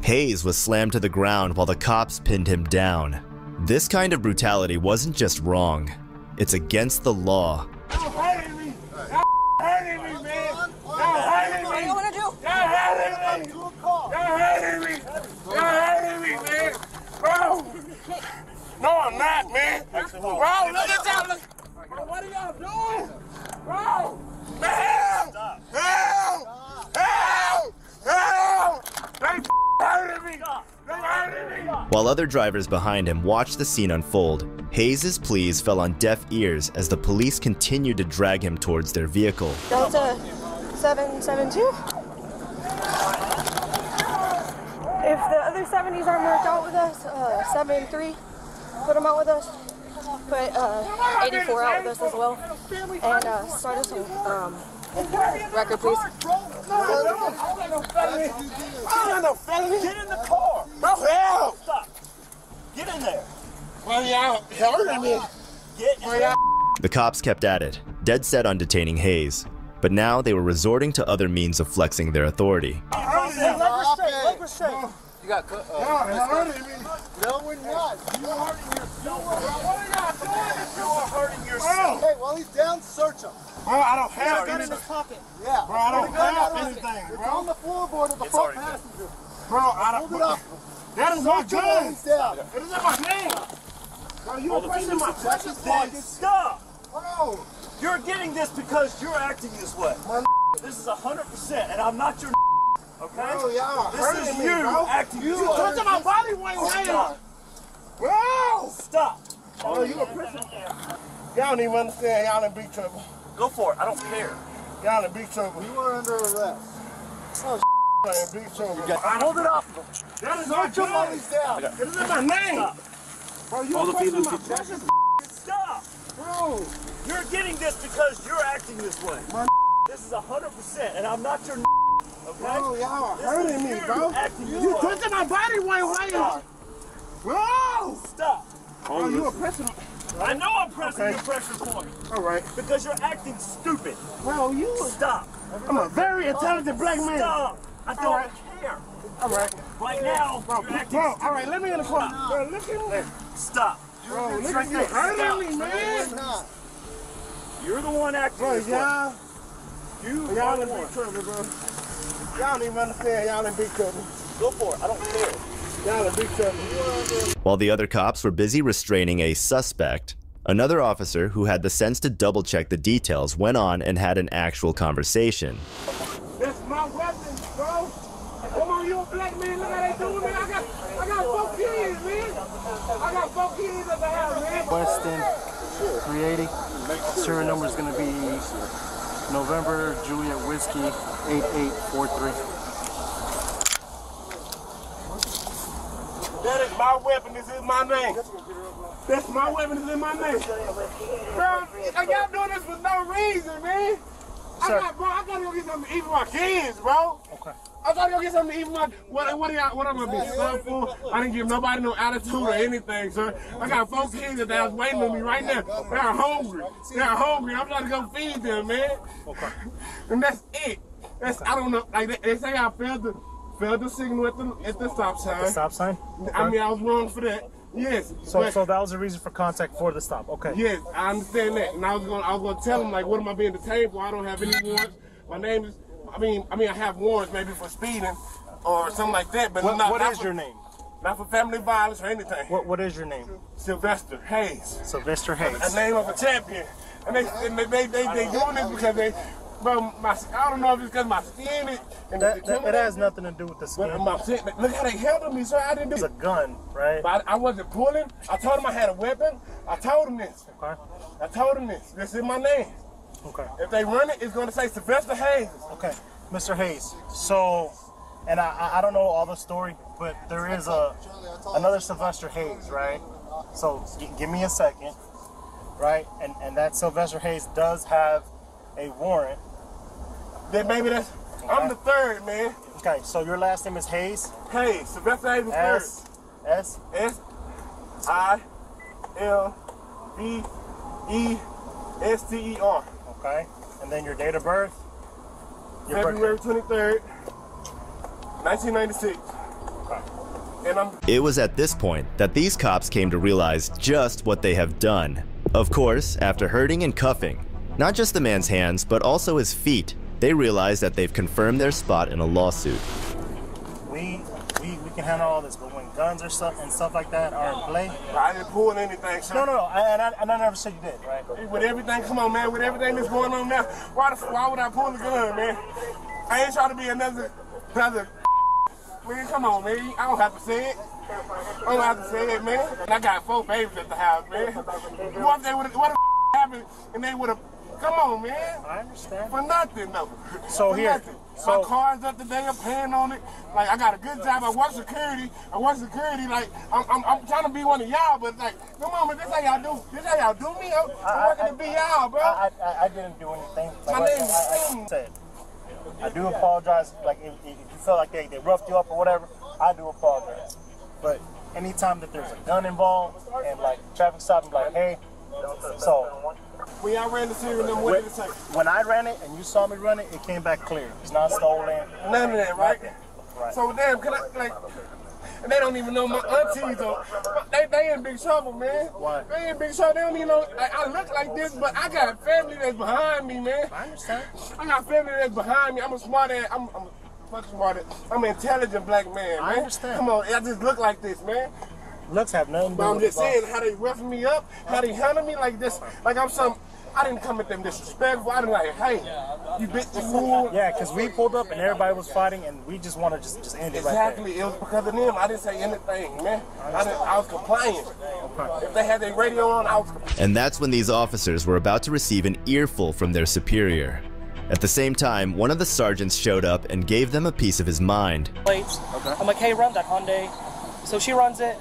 Hayes was slammed to the ground while the cops pinned him down. This kind of brutality wasn't just wrong, it's against the law. Y'all hurting me, man. Y'all No, I'm not, man. Bro, look at y'all. Bro, what are y'all doing? Bro, help! Help! Help! Help! They hurting me! They hurting me! While other drivers behind him watched the scene unfold, Hayes' pleas fell on deaf ears as the police continued to drag him towards their vehicle. Delta 772. If the other 70s aren't marked out with us, 7-3, put them out with us. Put 84 out with us as well. And start us on record, please. I don't know, felony. Get in the car. Bro, help. Stop. Get in there. Well, y'all hurting me. Get in there. The cops kept at it, dead set on detaining Hayes. But now they were resorting to other means of flexing their authority. Leg restraint. You got No, hurting me. No, we're not. You are hurting yourself. What are y'all doing? You are hurting yourself. Hey, while he's down, search him. Bro, I don't have anything. In his pocket. Yeah. Bro, I don't have anything, bro. It's on the floorboard of the front passenger. Bro, I don't. Hold it up. That is my gun. It is in my name. Bro, you are pressing my precious pocket. Stop. Bro. You're getting this because you're acting this way. This is 100%, and I'm not your okay? Bro, y'all this is me, you bro. Acting you touching my body weight, man. Bro! Stop. Oh, you a prisoner. Y'all don't even understand. Y'all in big trouble. Go for it. I don't care. Y'all in big trouble. You are under arrest. Oh, in big trouble. Hold it off. That is our job. Down. It is in my name. Stop. Bro, you are pressing my precious. Stop. Bro. You're getting this because you're acting this way. This is 100%, and I'm not your okay? Bro, y'all are hurting me, bro. You touching my body weight, Stop. Bro! Stop. Bro, you are pressing. I know I'm pressing your pressure point. All right. Because you're acting stupid. Bro, you stop. I'm a very intelligent black man. Stop. I don't care. All right. Right now, bro, you're acting stupid. All right, let me in the car. Bro, look at me. Stop. Bro, look at you hurting me, man. You're the one acting this way. Y'all in big trouble, bro. Y'all don't even understand. Y'all in big trouble. Go for it. I don't care. Y'all in big trouble. While the other cops were busy restraining a suspect, another officer who had the sense to double-check the details went on and had an actual conversation. That's my weapon, bro. Come on, you a black man. Look how they doing me. I got 4 kids, man. I got 4 kids at the house, man. Weston 380. Serial number is going to be November Juliet Whiskey 8843. That is my weapon. This is my name. That's my weapon. This is my name. Bro, y'all doing this for no reason, man. I gotta go get something to eat for my kids, bro. Okay. I gotta go get something to eat for my. What am I gonna be stuck for? I didn't give nobody no attitude or anything, sir. I got 4 kids that's waiting on me right now. They're hungry. They're hungry. I'm trying to go feed them, man. Okay. And that's it. I don't know. Like they say, I failed the signal at the stop sign. The stop sign? Okay. I mean, I was wrong for that. Yes. So that was the reason for contact for the stop. Okay. Yes, I understand that. And I was gonna tell him, like, what am I being detained for? I don't have any warrants. My name is. I mean, I have warrants maybe for speeding or something like that. But what is your name? Not for family violence or anything. What is your name? Sylvester Hayes. Sylvester Hayes. A name of a champion. And they doing this because they. Bro, I don't know if it's because my skin is. It has nothing to do with the skin. Look how they handled me, sir. I didn't do it. It's a gun, right? But I wasn't pulling. I told him I had a weapon. I told him this. Okay. I told him this. This is my name. Okay. If they run it, it's going to say Sylvester Hayes. Okay. Mr. Hayes. So, and I don't know all the story, but there is another Sylvester Hayes, right? So give me a second, right? And that Sylvester Hayes does have a warrant. Then maybe that's. Okay. I'm the third, man. Okay, so your last name is Hayes? Hayes. Sylvester Hayes is third. SILVESTER. Okay, and then your date of birth? February 23rd, 1996. Okay. And It was at this point that these cops came to realize just what they have done. Of course, after hurting and cuffing, not just the man's hands, but also his feet, they realize that they've confirmed their spot in a lawsuit. We can handle all this, but when guns or stuff and stuff like that are in play, I didn't pull anything, sir. no. I never said you did, right? With everything, come on, man. With everything that's going on now, why would I pull the gun, man? I ain't trying to be another. Man, come on, man. I don't have to say it. I don't have to say it, man. And I got 4 babies at the house, man. What if they would have happened and they would have? Come on, man. I understand. For nothing, though. So For here, nothing. My car's up today. I'm paying on it. Like, I got a good job. I work security. Like, I'm trying to be one of y'all, but like, come on, man. This how y'all do. This how y'all do me. I'm working to be y'all, bro. I didn't do anything. My name is said. I do apologize. Like, if you feel like they roughed you up or whatever, I do apologize. But anytime that there's a gun involved and like traffic stop, I'm like, hey, so. When y'all ran the serial number, what did it say? When I ran it and you saw me run it, it came back clear. It's not stolen. None of that, right? Right. So damn, can I like? And they don't even know my aunties. They in big trouble, man. Why? They in big trouble. They don't even know. Like, I look like this, but I got family that's behind me, man. I understand. I got family that's behind me. I'm a smart ass. I'm fucking smart ass. I'm an intelligent black man, man. I understand. Come on, I just look like this, man. Looks have nothing to do But I'm with just it, saying how they roughing me up, how they handle me like this, like I'm some. I didn't come at them disrespectful. I didn't like, hey, you bitch, you fool. Yeah, because we pulled up and everybody was fighting, and we just want to just end it right there. Exactly. It was because of them. I didn't say anything, man. I was complaining. If they had their radio on, I was complaining. And that's when these officers were about to receive an earful from their superior. At the same time, one of the sergeants showed up and gave them a piece of his mind. Plates. Okay. I'm like, hey, run that Hyundai. So she runs it,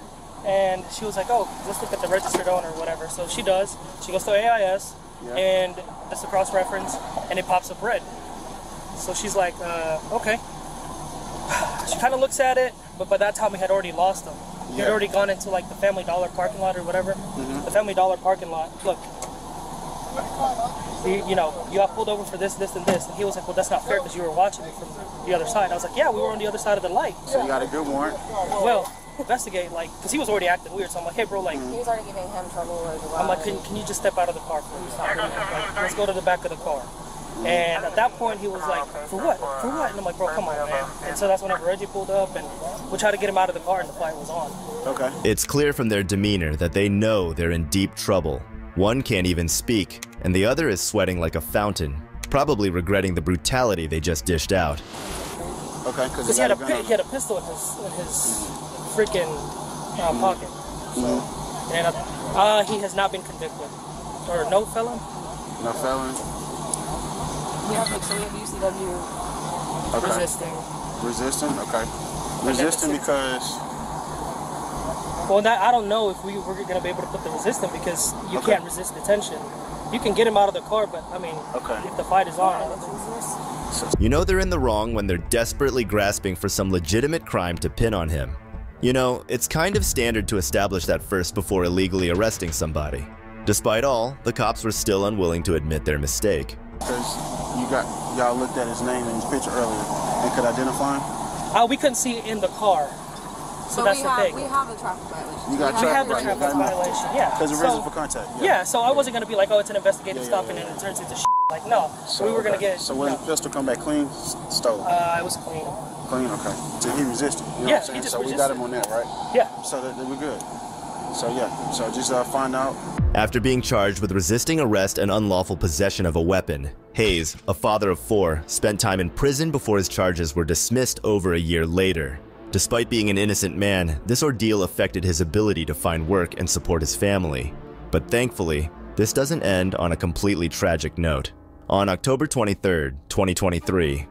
and she was like, oh, let's look at the registered owner or whatever. So she does. She goes to AIS. Yeah. And that's a cross-reference, and it pops up red. So she's like, okay. She kind of looks at it, but by that time we had already lost them. We had already gone into like the Family Dollar parking lot or whatever. The Family Dollar parking lot. Look, you know, you got pulled over for this, this, and this. And he was like, well, that's not fair because you were watching me from the other side. I was like, yeah, we were on the other side of the light. So you got a good warrant? Well, investigate, like, because he was already acting weird, so I'm like, hey bro, like, he was already giving him trouble. I'm like, can you just step out of the car please? Like, let's go to the back of the car. And at that point he was like, for what? For what? And I'm like, bro, come on, man. And so that's whenever Reggie pulled up and we tried to get him out of the car and the fight was on. Okay. It's clear from their demeanor that they know they're in deep trouble. One can't even speak, and the other is sweating like a fountain, probably regretting the brutality they just dished out. Okay, because he had a pistol in his freaking pocket. So, and he has not been convicted. Or no felon? No felon. We have UCW resisting. Resisting? Okay. Resisting because... Well, I don't know if we're going to be able to put the resisting because you can't resist detention. You can get him out of the car, but I mean, if the fight is on... You know they're in the wrong when they're desperately grasping for some legitimate crime to pin on him. You know, it's kind of standard to establish that first before illegally arresting somebody. Despite all, the cops were still unwilling to admit their mistake. Because y'all looked at his name in his picture earlier and could identify him? We couldn't see it in the car. So that's the thing. We have a traffic violation. You got we have the traffic violation, yeah. Because of reason for contact. Yeah, so I wasn't going to be like, oh, it's an investigative stop and then it turns into shit. Like, no. So we were going to get... So when the pistol come back clean, stolen? It was clean. Clean, okay. So he resisted. You know what I'm saying? He just so resisted. We got him on that, right? Yeah. So that we're good. So yeah, so just find out. After being charged with resisting arrest and unlawful possession of a weapon, Hayes, a father of 4, spent time in prison before his charges were dismissed over a year later. Despite being an innocent man, this ordeal affected his ability to find work and support his family. But thankfully, this doesn't end on a completely tragic note. On October 23, 2023,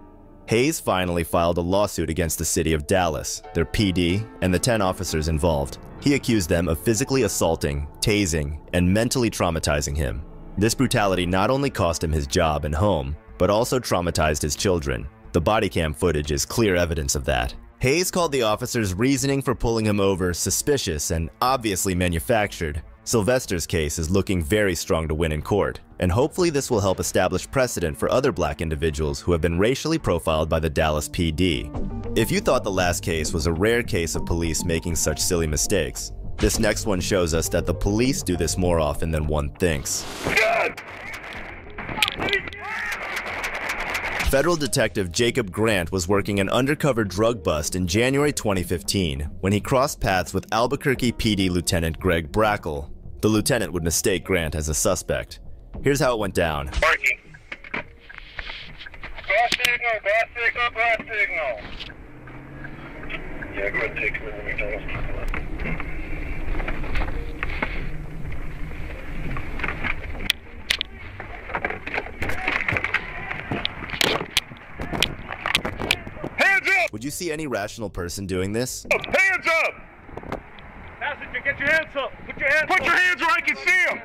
Hayes finally filed a lawsuit against the city of Dallas, their PD, and the 10 officers involved. He accused them of physically assaulting, tasing, and mentally traumatizing him. This brutality not only cost him his job and home, but also traumatized his children. The body cam footage is clear evidence of that. Hayes called the officers' reasoning for pulling him over suspicious and obviously manufactured. Sylvester's case is looking very strong to win in court, and hopefully this will help establish precedent for other black individuals who have been racially profiled by the Dallas PD. If you thought the last case was a rare case of police making such silly mistakes, this next one shows us that the police do this more often than one thinks. Federal Detective Jacob Grant was working an undercover drug bust in January 2015 when he crossed paths with Albuquerque PD Lieutenant Greg Brackle. The lieutenant would mistake Grant as a suspect. Here's how it went down. Parking. Gas signal, gas signal, gas signal. Yeah, go ahead and take him in the McDonald's. Hands up! Would you see any rational person doing this? Hands up! Passenger, get your hands up! Put your hands where I can see them!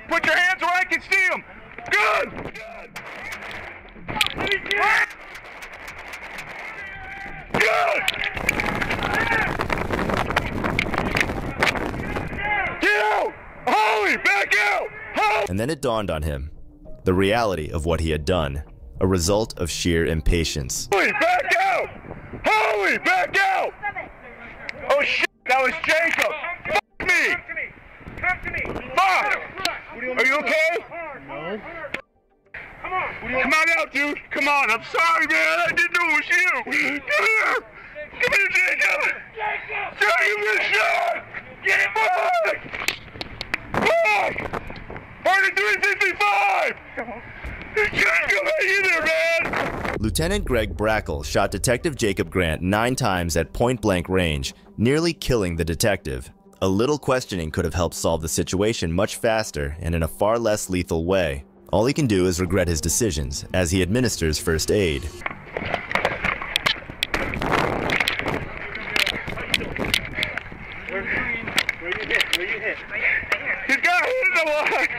Put your hands where I can see them! Good! Good! Get out! Holly, back out! Holly! And then it dawned on him, the reality of what he had done, a result of sheer impatience. Holly, back out! Holly, back out! Oh shit, that was Jacob! Fuck me! Come to me! Fuck! Are you okay? No. Come on! Come on out, dude! Come on! I'm sorry, man! I didn't know it was you! Come here! Come here, Jacob! Jacob, you're shot! Get him back! Fuck! Harder 365! You can't come back in there, man! Lieutenant Greg Brackle shot Detective Jacob Grant 9 times at point-blank range, nearly killing the detective. A little questioning could have helped solve the situation much faster and in a far less lethal way. All he can do is regret his decisions as he administers first aid. Where you hit? He's got hit in the line!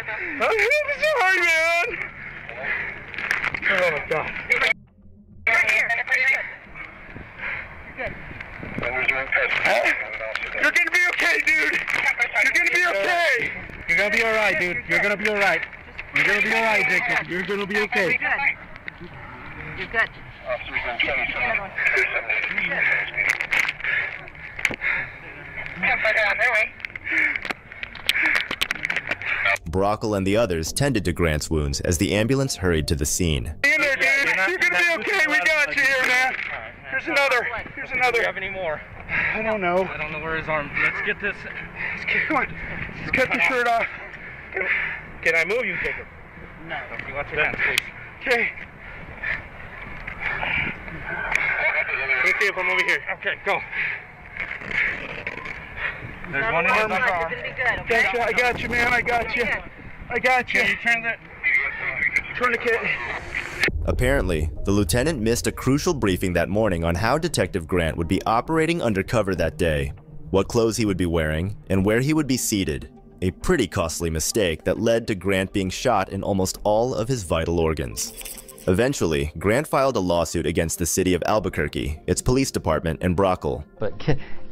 I'm sorry, man! Oh my God. You're gonna be okay, dude! You're gonna be okay! You're gonna be alright, dude. You're gonna be alright. You're gonna be alright, Jacob. You're gonna be okay. You're good. Brackle and the others tended to Grant's wounds as the ambulance hurried to the scene. In there, dude! You're gonna be okay! We got you here, man! Here's another! Here's another! Do you have any more? I don't know. I don't know where his arm. Let's get this. Let's cut the shirt off. Can I move you, Jacob? No. You watch your hands, please. Okay. Let me see if I'm over here. Okay, go. There's one in his arm. You're gonna be good, okay? I got you, man. I got you. I got you. Can you turn that? Tourniquet. Apparently, the lieutenant missed a crucial briefing that morning on how Detective Grant would be operating undercover that day, what clothes he would be wearing, and where he would be seated. A pretty costly mistake that led to Grant being shot in almost all of his vital organs. Eventually, Grant filed a lawsuit against the city of Albuquerque, its police department, and Brackle. But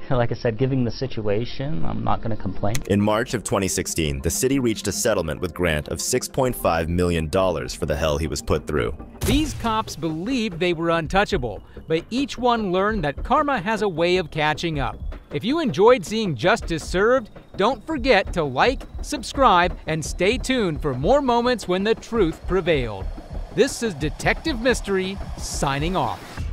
like I said, given the situation, I'm not going to complain. In March of 2016, the city reached a settlement with Grant of $6.5 million for the hell he was put through. These cops believed they were untouchable, but each one learned that karma has a way of catching up. If you enjoyed seeing justice served, don't forget to like, subscribe, and stay tuned for more moments when the truth prevailed. This is Detective Mystery, signing off.